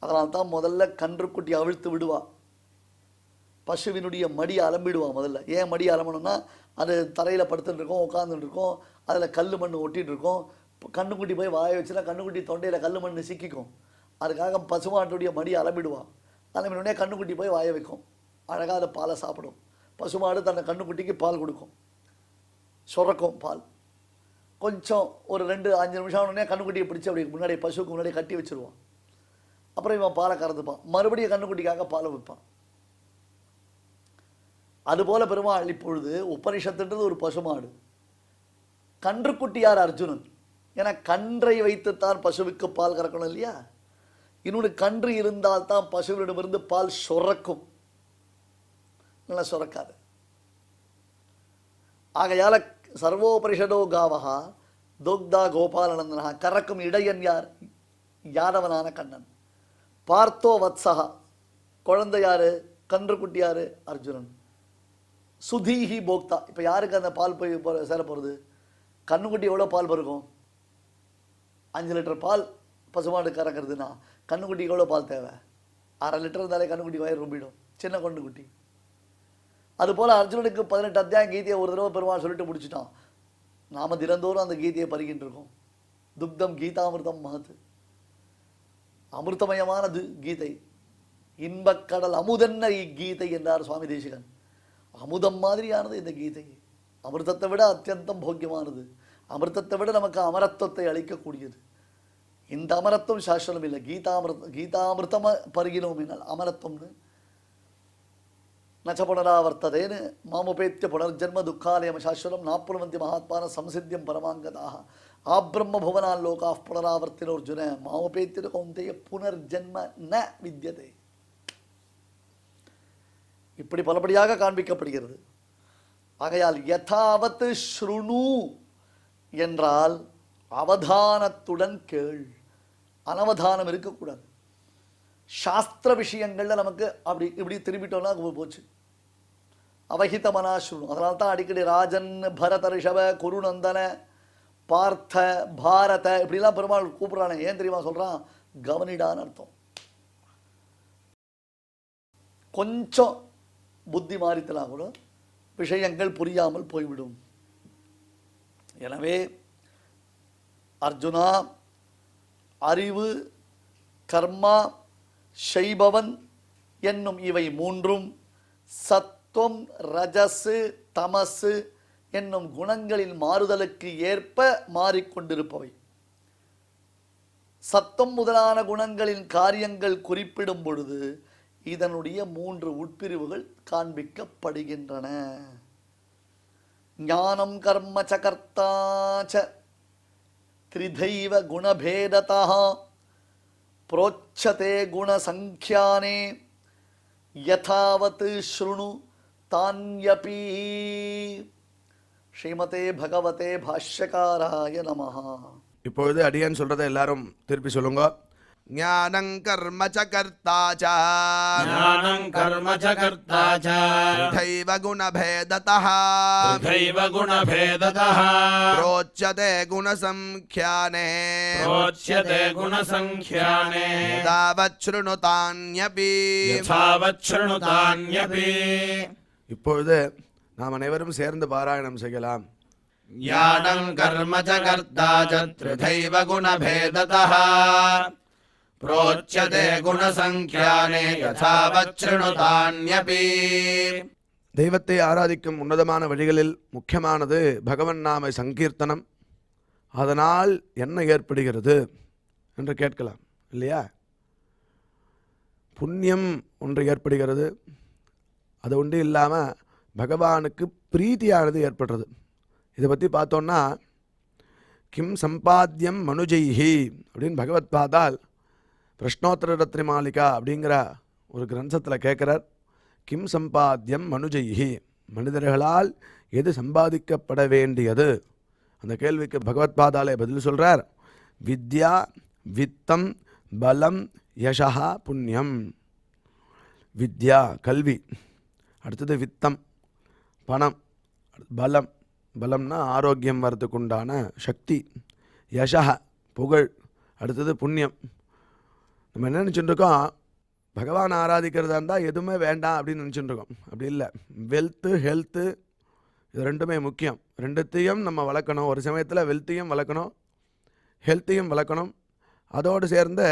அதனால தான் முதல்ல கன்றுக்குட்டி அவிழ்த்து விடுவா, பசுவினுடைய மடியை அலம்பிடுவா முதல்ல. ஏன் மடி அலம்பணும்னா, அது தரையில் படுத்துட்டு இருக்கோம், உட்காந்துட்டு இருக்கோம், அதில் கல் மண் ஒட்டிகிட்டு இருக்கோம். கண்ணுக்குட்டி போய் வாய வச்சுன்னா கண்ணுக்குட்டி தொண்டையில் கல் மண் சிக்கிக்கும். அதுக்காக பசுமாட்டுடைய மடியை அலம்பிடுவான். அலம்பினோடனே கண்ணுக்குட்டி போய் வாய வைக்கும், அழகாக அதை பாலை சாப்பிடும். பசுமாடு தன்னை கண்ணுக்குட்டிக்கு பால் கொடுக்கும், சுரக்கும் பால். கொஞ்சம் ஒரு 2-5 நிமிஷம் உடனே கண்ணுக்குட்டியை பிடிச்சி அப்படி முன்னாடி பசுவுக்கு முன்னாடி கட்டி வச்சுருவான். அப்புறம் இவன் பாலை கறந்துப்பான், மறுபடியும் கண்ணுக்குட்டிக்காக பாலை வைப்பான். அதுபோல பெருமாள் இப்பொழுது உபனிஷத்துன்றது ஒரு பசுமாடு, கன்றுக்குட்டி யார்? அர்ஜுனன். ஏன்னா கன்றை வைத்துத்தான் பசுவுக்கு பால் கறக்கணும் இல்லையா. இன்னொன்று, கன்று இருந்தால்தான் பசுவிடமிருந்து பால் சுரக்கும், நல்லா சுரக்காது. ஆகையால சர்வோபரிஷதோ காவகா துக்தா கோபாலநந்தனா, கறக்கும் இடையன் யார்? யாதவனான கண்ணன். பார்த்தோ வத்சகா, குழந்தை யாரு? கன்றுக்குட்டி யாரு? அர்ஜுனன். சுதீஹி போக்தா, இப்போ யாருக்கு அந்த பால் போய் சேர போகிறது? கண்ணுக்குட்டி எவ்வளோ பால் பருக்கும்? 5 லிட்டர் பால் பசுமாடு கறக்கிறதுனா கண்ணுக்குட்டிக்கு எவ்வளோ பால் தேவை? 1/2 லிட்டர் இருந்தாலே கண்ணுக்குட்டி வயிறு ரொம்பிடும், சின்ன கண்ணுக்குட்டி. அதுபோல் அர்ஜுனனுக்கு 18 அத்தியாயம் கீதையை ஒரு தடவை பெருமாள் சொல்லிட்டு முடிச்சுட்டான். நாம் தினந்தோறும் அந்த கீதையை பருகிட்டு இருக்கோம். துக்தம் கீதாமிர்தம் மகத்து, அமிர்தமயமான கீதை, இன்பக்கடல் அமுதன்ன இக்கீதை என்றார் சுவாமி தேசிகன். அமுதம் மாதிரியானது இந்த கீதை, அமிர்தத்தை விட அத்தியந்தம் போக்கியமானது, அமிர்தத்தை விட நமக்கு அமரத்துவத்தை அளிக்கக்கூடியது. இந்த அமரத்துவம் சாஸ்வரம் இல்லை. கீதாமிர்தம் பருகினோம் என்னால் அமரத்துவம்னு நச்ச புனராவர்த்ததேன்னு மாமுபேத்திய புனர்ஜன்ம துக்காலயம் சாஸ்வரம் நாப்புலவந்தி மகாத்மான சம்சித்தியம் பரமாங்கதாக ஆப்ரம்ம புவனான் லோகா புனராவர்த்தினோர்ஜுன மாமுபேத்திய கௌந்தேய புனர்ஜன்ம ந வித்யதே. இப்படி பலபடியாக காண்பிக்கப்படுகிறது. ஆகையால் யதாவத் ஸ்ருணு என்றால் அவதானத்துடன் கேள், அனவதானம் இருக்கக்கூடாது. சாஸ்திர விஷயங்கள்ல நமக்கு அப்படி இப்படி திரும்பிட்டோம்னா போச்சு. அவஹித மனாஸ்ருணு. அதனால தான் அடிக்கடி ராஜன், பரத, ரிஷப, குருநந்தன, பார்த்த, பாரத இப்படிலாம் பெருமாள் கூப்பிடுறானே, ஏன் தெரியுமா சொல்றான்? கவனிடான்னு அர்த்தம். கொஞ்சம் புத்தி மாறித்தலாம் கூட விஷயங்கள் புரியாமல் போய்விடும். எனவே அர்ஜுனா, அறிவு, கர்மா, செய்பவன் என்னும் இவை மூன்றும் சத்துவம், ரஜசு, தமசு என்னும் குணங்களின் மாறுதலுக்கு ஏற்ப மாறிக்கொண்டிருப்பவை. சத்தம் முதலான குணங்களின் காரியங்கள் குறிப்பிடும் பொழுது இதனுடைய 3 உட்பிரிவுகள் காண்பிக்கப்படுகின்றன. ஞானம் கர்ம ச கர்த்தா ச த்ரிதைவ குணபேததா புரோச்சதே குணசங்க்யானே யதாவத் ஸ்ருணு தான்யபி. ஸ்ரீமதே பகவதே பாஷ்யகாராய நமஹ. இப்பொழுது அடியான் சொல்றதை எல்லாரும் திருப்பி சொல்லுங்க. ஞானங் கர்ம ச கர்த்தா ச, ஞானம் கர்ம ச கர்த்தா ச தைவ குணபேததः தைவ குணபேததः ப்ரோச்யதே குணசம்க்யானே ப்ரோச்யதே குணசங்க்யானே யதாவத் ஸ்ருணுதான்யபி. யதாவத் ஸ்ருணுதான்யபி. இப்பொழுது நாம் அனைவரும் சேர்ந்து பாராயணம் செய்யலாம். ஞானம் கர்ம ச கர்த்தா ச த்ரிதைவ குணபேததः ப்ரோச்யதே குணசங்க்யானே யதாவத் ஸ்ருணுதான்யபி. தெய்வத்தை ஆராதிக்கும் உன்னதமான வழிகளில் முக்கியமானது பகவன் நாம சங்கீர்த்தனம். அதனால் என்ன ஏற்படுகிறது என்று கேட்கலாம் இல்லையா? புண்ணியம் ஒன்று ஏற்படுகிறது. அது ஒன்று இல்லாமல் பகவானுக்கு பிரீத்தியானது ஏற்படுறது. இதை பற்றி பார்த்தோன்னா கிம் சம்பாத்தியம் மனுஜைஹி அப்படின்னு பகவத் பாதால் பிரஷ்னோத்தர ரத்ரி மாளிகா அப்படிங்கிற ஒரு கிரந்தத்தில் கேட்குறார். கிம் சம்பாத்தியம் மனுஜைஹி, மனிதர்களால் எது சம்பாதிக்கப்பட வேண்டியது? அந்த கேள்விக்கு பகவத் பாதாலே பதில் சொல்கிறார். வித்யா, வித்தம், பலம், யசா, புண்ணியம். வித்யா கல்வி, அடுத்தது வித்தம் பணம், பலம், பலம்னா ஆரோக்கியம் வரதுக்கு உண்டான சக்தி, யசா புகழ், அடுத்தது புண்ணியம். நம்ம என்ன நினச்சிட்டுருக்கோம்? பகவான் ஆராதிக்கிறதா இருந்தால் எதுவுமே வேண்டாம் அப்படின்னு நினச்சிட்டுருக்கோம். அப்படி இல்லை. வெல்த்து, ஹெல்த்து இது ரெண்டுமே முக்கியம். ரெண்டுத்தையும் நம்ம வளர்க்கணும். ஒரு சமயத்தில் வெல்த்தையும் வளர்க்கணும், ஹெல்த்தையும் வளர்க்கணும். அதோடு சேர்ந்து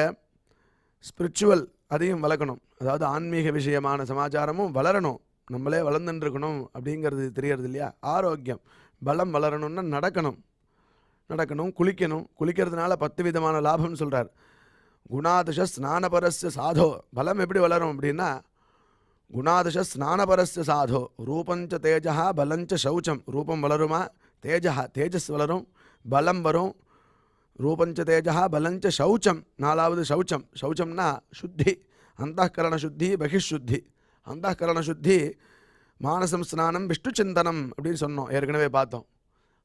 ஸ்பிரிச்சுவல் அதையும் வளர்க்கணும். அதாவது ஆன்மீக விஷயமான சமாச்சாரமும் வளரணும். நம்மளே வளர்ந்துட்டுருக்கணும் அப்படிங்கிறது தெரியறது இல்லையா? ஆரோக்கியம், பலம் வளரணும்னா நடக்கணும், குளிக்கணும். குளிக்கிறதுனால 10 விதமான லாபம்னு சொல்கிறார். குணாதிஷ ஸ்நானபரஸ்ய சாதோ. பலம் எப்படி வளரும் அப்படின்னா குணாதிஷ ஸ்நானபரஸ்ய சாதோ ரூபஞ்ச தேஜா பலஞ்ச சௌச்சம். ரூபம் வளருமா? தேஜஸ் வளரும், பலம் வரும். ரூபஞ்ச தேஜா பலஞ்ச சௌச்சம். 4வது சௌச்சம். சௌச்சம்னா சுத்தி, அந்தःகரண சுத்தி, பகிஷுத்தி. அந்தःகரண சுத்தி மானசம் ஸ்நானம் விஷ்ணு சிந்தனம் அப்படின்னு சொன்னோம், ஏற்கனவே பார்த்தோம்.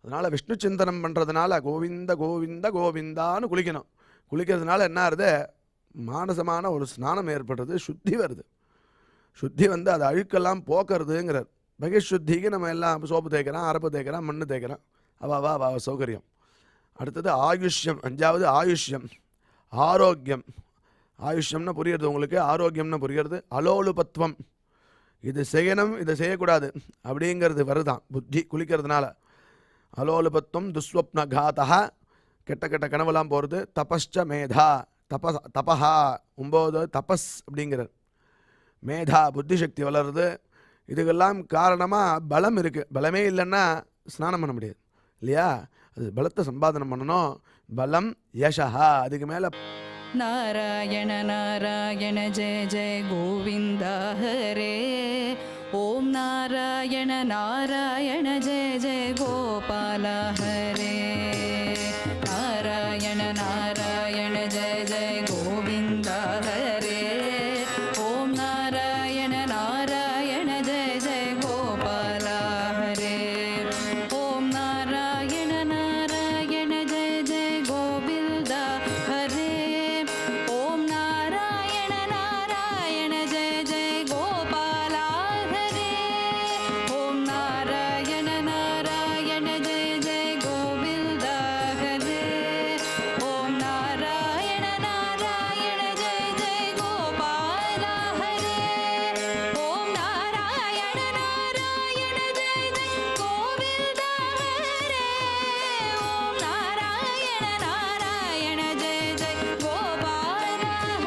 அதனால் விஷ்ணு சிந்தனம் பண்ணுறதுனால கோவிந்த கோவிந்த கோவிந்தான்னு குளிக்கணும். குளிக்கிறதுனால என்ன ஆகுது, மானசமான ஒரு ஸ்நானம் ஏற்படுறது, சுத்தி வருது. சுத்தி வந்து அது அழுக்கெல்லாம் போக்குறதுங்கிறார். பகிஷுத்திக்கு நம்ம எல்லாம் சோப்பு தேய்க்கிறோம், அரப்பு தேய்க்கிறோம், மண்ணு தேய்க்கிறோம், அவ சௌகரியம். அடுத்தது ஆயுஷ்யம், 5வது ஆயுஷ்யம், ஆரோக்கியம். ஆயுஷ்யம்னு புரியுறது உங்களுக்கு, ஆரோக்கியம்னு புரியுறது. அலோலுபத்துவம், இது செய்யணும் இதை செய்யக்கூடாது அப்படிங்கிறது வருதான் புத்தி குளிக்கிறதுனால. அலோலுபத்துவம் துஸ்வப்னகாதா, கெட்ட கெட்ட கனவுலாம் போகிறது. தபஸ்ச மேதா, தபஹா 9 தபஸ் அப்படிங்கிறார். மேதா புத்தி சக்தி வளருது. இதுக்கெல்லாம் காரணமாக பலம் இருக்குது. பலமே இல்லைன்னா ஸ்நானம் பண்ண முடியாது இல்லையா? அது பலத்தை சம்பாதனம் பண்ணணும். பலம் யசஹா, அதுக்கு மேலே நாராயண நாராயண ஜெய ஜெய கோவிந்தா ஹரே. ஓம் நாராயண நாராயண ஜெய ஜெய கோபால ஹரே. நாராயண நாராயண ஜெய ஜெய கோவிந்தா ஹரே. ஓம் நாராயண நாராயண ஜெய ஜெய கோபால ஹரே. ஓம் நாராயண நாராயண ஜெய ஜெய கோவிந்தா ஹரே. ஓம் நாராயண நாராயண ஜெய ஜெய கோபால ஹரே. ஓம் நாராயண நாராயண ஜெய ஜெய கோவிந்தா ஹரே. ஓம் நாராயண நாராயண ஜெய ஜெய கோபால ஹரே. ஓம் நாராயண நாராயண ஜெய ஜெய கோவிந்தா ஹரே. ஓம் நாராயண நாராயண ஜெய ஜெய கோபால ஹரே. ஓம் நாராயண நாராயண ஜெய ஜெய கோவிந்தா ஹரே. ஓம் நாராயண நாராயண ஜெய ஜெய கோபால ஹரே.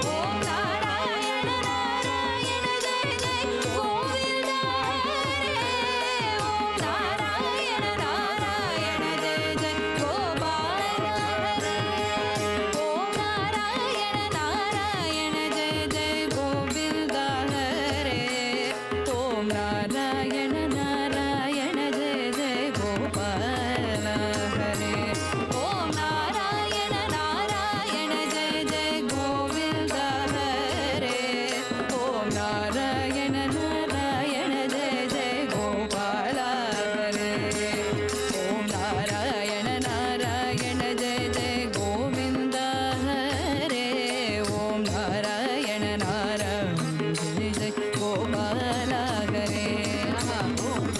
ஓம் நாராயண நாராயண ஜெய ஜெய கோவிந்தா ஹரே. ஓம் நாராயண நாராயண ஜெய ஜெய கோபால ஹரே. ஓம் நாராயண நாராயண ஜெய ஜெய கோவிந்தா ஹரே. ஓம் நாராயண நாராயண ஜெய ஜெய கோபால ஹரே. ஓம் நாராயண நாராயண ஜெய ஜெய கோவிந்தா ஹரே. ஓம் நாராயண நாராயண ஜெய ஜெய கோபால ஹரே. ஓம் நாராயண நாராயண ஜெய ஜெய கோவிந்தா ஹரே. ஓம் நாராயண நாராயண கோபால ஹரே. ஓம் நாராயண நாராயண ஜெய ஜெய கோவிந்தா ஹரே. ஓம் நாராயண நாராயண ஜெய ஜெய கோபால ஹரே. ஓம்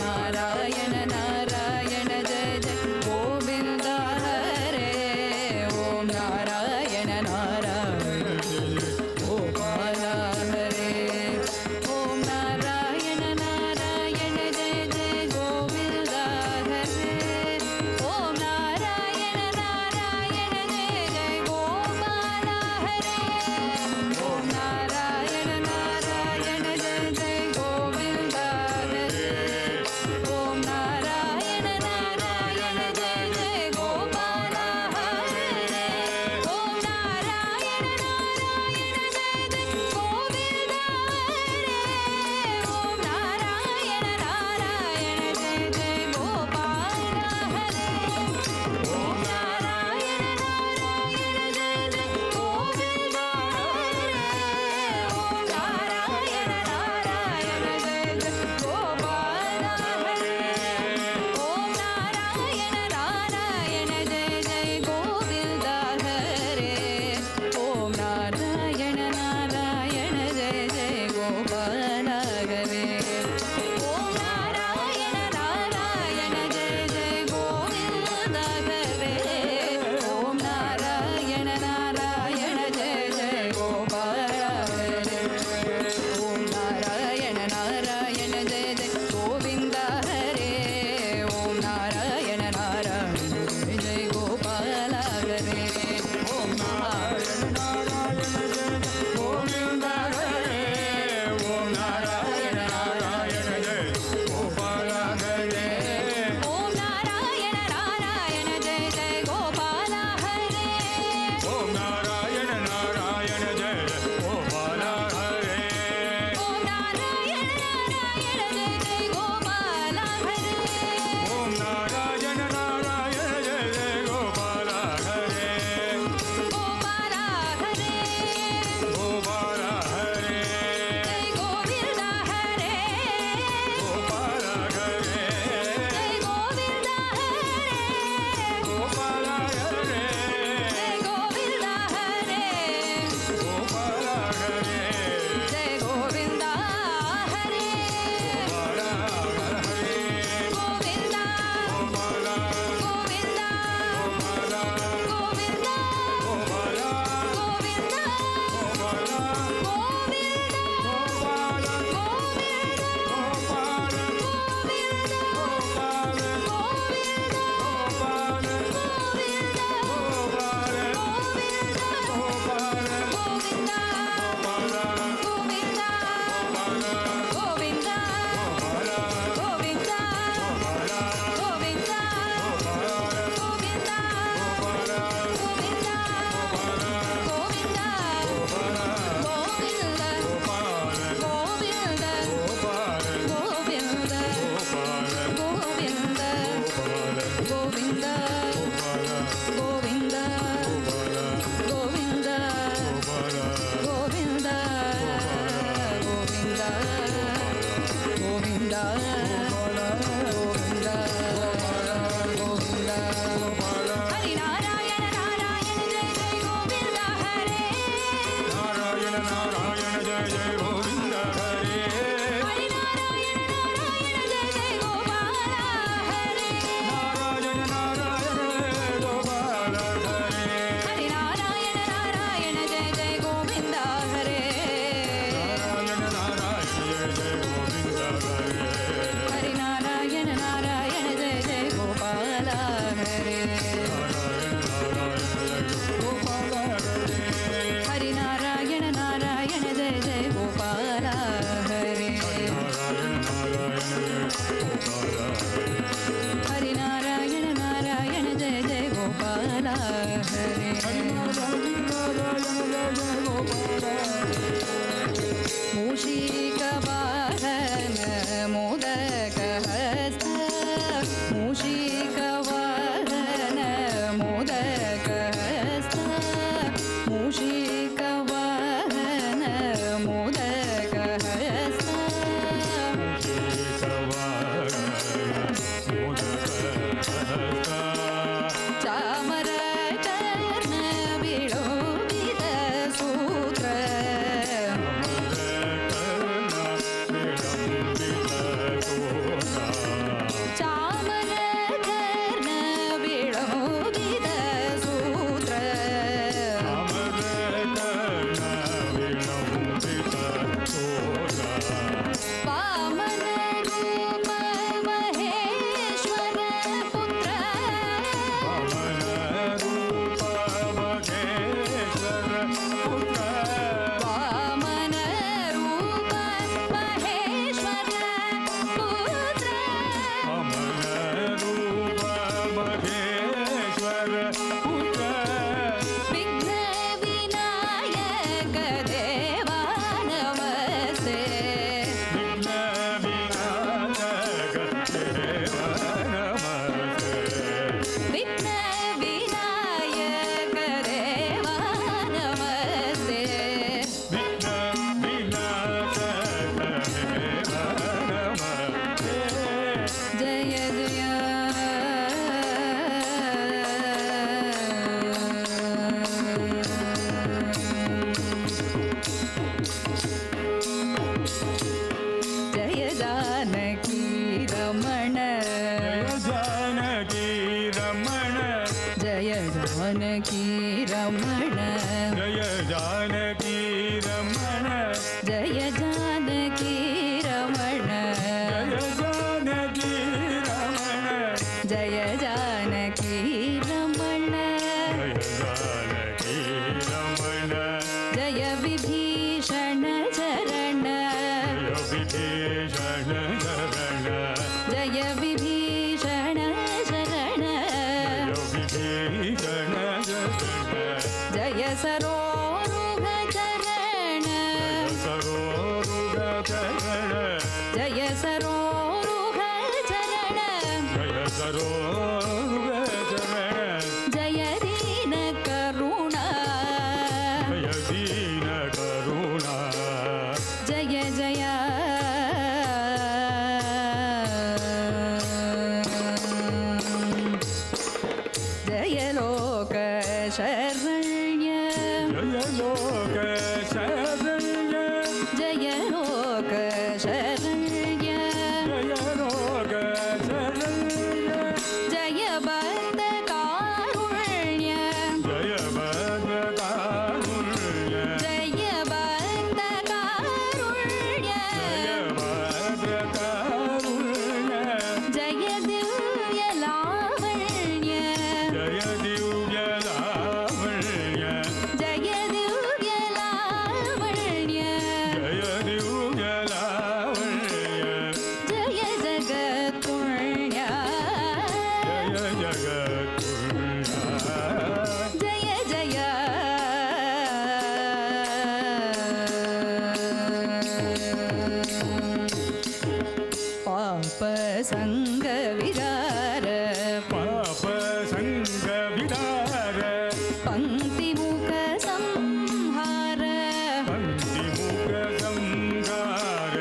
நாராயண நாராயண ஜெய ஜெய கோவிந்தா ஹரே. ஓம் நாராயண நாராயண ஜெய ஜெய கோபால ஹரே. ஓம் நாராயண நாராயண ஜெய ஜெய கோவிந்தா ஹரே. ஓம் நாராயண நாராயண ஜெய ஜெய கோபால ஹரே. ஓம் நாராயண நாராயண ஜெய ஜெய கோவிந்தா ஹரே. ஓம் நாராயண நாராயண ஜெய ஜெய கோபால ஹரே. ஓம் நாராயண நாராயண ஜெய ஜெய கோவிந்தா ஹரே. ஓம் நாராயண நாராயண ஜெய ஜெய கோபால ஹரே. ஓம் நாராயண நாராயண ஜெய ஜெய கோவிந்தா ஹரே. ஓம் நாராயண நாராயண ஜெய ஜெய கோபால ஹரே. ஓம் நாராயண நாராயண ஜெய ஜெய கோவிந்தா ஹரே. ஓம் நாராயண நாராயண ஜெய ஜெய கோபால ஹரே. ஓம் நாராயண நாராயண ஜெய ஜெய கோவிந்தா ஹரே. ஓம் நாராயண நாராயண கோவிந்த கோவிந்த கோவிந்த ஹரி நாராயண நாராயண ஜெய ஜெய கோவிந்த ஹரே நாராயண நாராயண ஜெய ஜெய கோவிந்த ஹரே ஹரி நாராயண நாராயண ஜெய ஜெய கோபால ஹரே நாராயண நாராயண கோபால ஹரே ஹரி நாராயண நாராயண ஜெய ஜெய கோவிந்த ஹரே நாராயண நாராயண ஜெய ஜெய கோவிந்த ஹரே ஹரி நாராயண நாராயண ஜெய ஜெய கோபால ஹரே ஹரி நாராயண நாராயண ஜெய ஜெய கோபால ஹரே ஹரி நாராயண நாராயண ஜெய ஜெய கோபால ஹரே மூஷிக வாகன மோதக ஹஸ்த மூஷிக வாகன மோதக ஹஸ்த மூஷிக வாகன மோதக ஹஸ்த ಚಾಮರ ಕರ್ಣ ವಿಳೋಬಿದ ಸೂತ್ರ ಚಾಮರ ಕರ್ಣ ವಿಳೋಬಿದ ಸೂತ್ರ ವಾಮನ ರೂಪ ಮಹೇಶ್ವರ ಪುತ್ರ ವಾಮನ ರೂಪ ಮಹೇಶ್ವರ ಪುತ್ರ ವಿಘ್ನ ವಿನಾಯಕ ದೇವಾ ನಮಸ್ತೆ ವಿಘ್ನ ವಿನಾಯಕ ದೇವಾ ನಮಸ್ತೆ ಜಯ ಜಯ ಜಯ ಜಾನಕಿ ರಮಣ जानकी रमण ಜಯ ಜಾನಕಿ ರಮಣ जय जानकी रमण ಜಯ ಜಾನಕಿ ರಮಣ जय जानकी रमण ಜಯ ಜಾನಕಿ ರಮಣ जय जानकी रमण ಜಯ ವಿಭೀಷಣ ಚರಣ विभीषण शरण ಜಯ ವಿಭೀಷಣ ಶರಣ विभीषण शरण ಜಯ ಸರೋರುಹ ಚರಣ सरोरुग चरण ಜಯ ಸರೋರುಹ ಚರಣ जय सरोरुग चरण ಜಯ ದೀನ ಕರುಣಾ जय दीन करुणा ಜಯ ಜಯ ಜಯ ಲೋಕ ಶರಣ್ಯ जय लोक शरण्य ಜಯ ಲೋಕ ಶರಣ್ಯ जय लोक शरण्य ಜಯ ಬಂದ ಕಾರುಣ್ಯ जय भद्रकारुण्य ಜಯ ಬಂದ ಕಾರುಣ್ಯ जय भद्रकारुण्य ಜಯ ದಿವ್ಯ ಲಾವಣ್ಯ जय दिव्य लावण्य ಜಯ ದಿವ್ಯ ಲಾವಣ್ಯ जय दिव्य लावण्य ಜಯ ಜಗತ್ಪುಣ್ಯ जय जगत्पुण्य ಜಯ ಜಯ ಪಾಪ ಸಂಗ ವಿದಾರ पाप संग विदार ಪಂಕ್ತಿ ಮುಖ ಸಂಹಾರ पंक्तिमुख संगार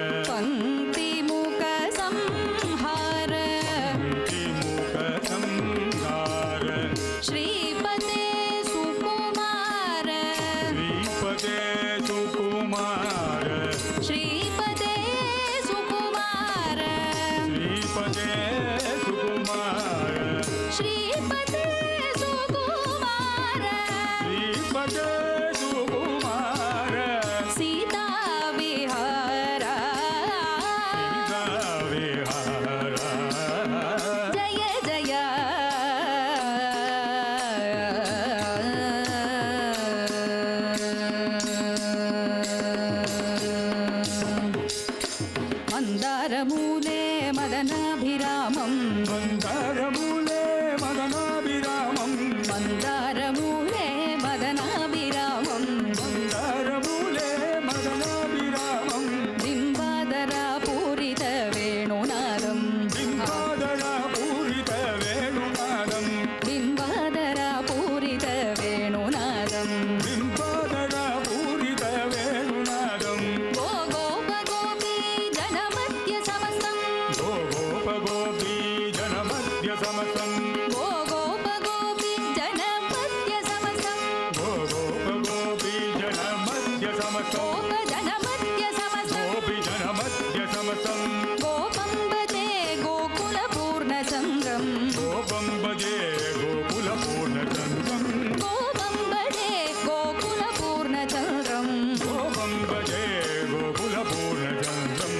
मन्दारमूले मदनाभिरामं मन्दारमूले मदनाभिरामं मन्दारमूले मदनाभिरामं मन्दारमूले मदनाभिरामं बिम्बादरापूरितवेणुनादं बिम्बादरापूरितवेणुनादं बिम्बादरापूरितवेणुनादं बिम्बादरापूरितवेणुनादं गो गोप गोपी जनमध्य समस्तं गो गोपगोपी जनमध्य समसं गो गोप गोपी जनमध्य समस्तं गो गोपगोपी जनमध्य समसं गोप जनमध्य समस्तं गोपी जनमध्य समसं गोपं भजे गोकुलपूर्णचन्द्रं गोपं भजे गोकुलपूर्णचन्द्रं गोपं भजे गोकुलपूर्णचन्द्रं गोपं भजे गोकुलपूर्णचन्द्रं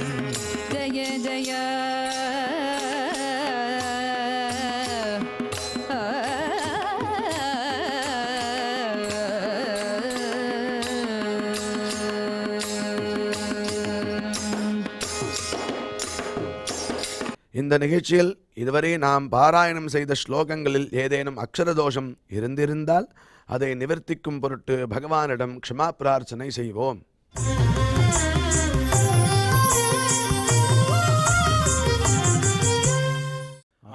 जय जय இந்த நிகழ்ச்சியில் இதுவரை நாம் பாராயணம் செய்த ஸ்லோகங்களில் ஏதேனும் அக்ஷர தோஷம் இருந்திருந்தால் அதை நிவர்த்திக்கும் பொருட்டு பகவானிடம் க்ஷமா பிரார்த்தனை செய்வோம்.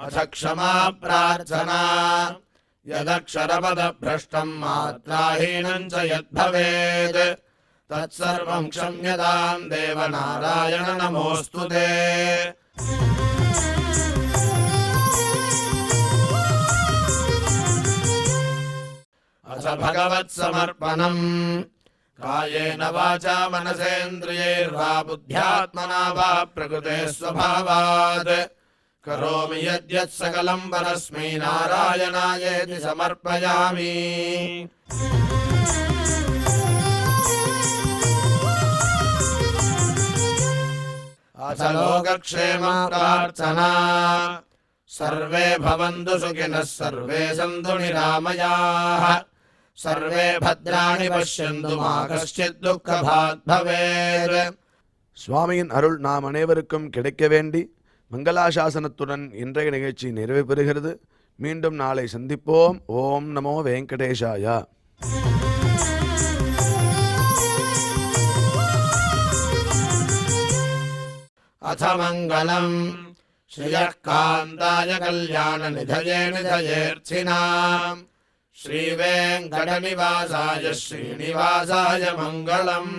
अथ क्षमा प्रार्थना यदक्षरपदभ्रष्टं मात्राहीनं च यद्भवेत् तत्सर्वं क्षम्यतां देवनारायण नमोऽस्तु ते। अथ भगवत्समर्पणम् कायेन वाचा मनसेन्द्रियैर्वा बुद्ध्यात्मना वा प्रकृते स्वभावात् करोमि यद्यत् सकलं परस्मै नारायणायेति समर्पयामि। अथ लोकक्षेम प्रार्थना सर्वे भवन्तु सुखिनः सर्वे सन्तु निरामयाः सर्वे भद्राणि पश्यन्तु मा कश्चित् दुःखभाग् भवेत्। சுவாமியின் அருள் நாம் அனைவருக்கும் கிடைக்க வேண்டி மங்களாசாசனத்துடன் இன்றைய நிகழ்ச்சி நிறைவு பெறுகிறது. மீண்டும் நாளை சந்திப்போம். ஓம் நமோ வெங்கடேஷாய. अथ मङ्गलम् श्रियः कान्ताय कल्याणनिधये निधयेऽर्थिनाम् श्रीवेङ्कटनिवासाय श्रीनिवासाय मङ्गलम्।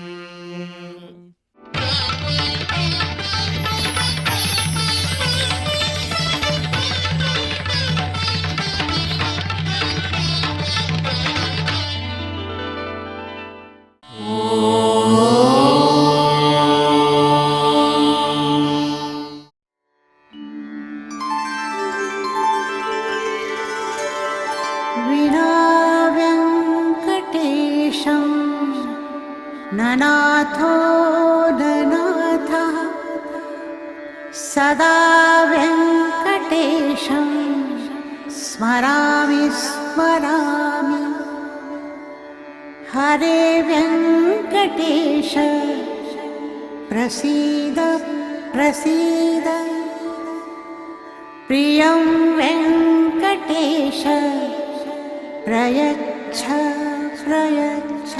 विनाव्यङ्कटेशं ननाथो ननाथः सदा व्यङ्कटेशं स्मरामि स्मरामि। हरे व्यङ्कटेश प्रसीद प्रसीद प्रियं वेङ्कटेश प्रयच्छ प्रयच्छ।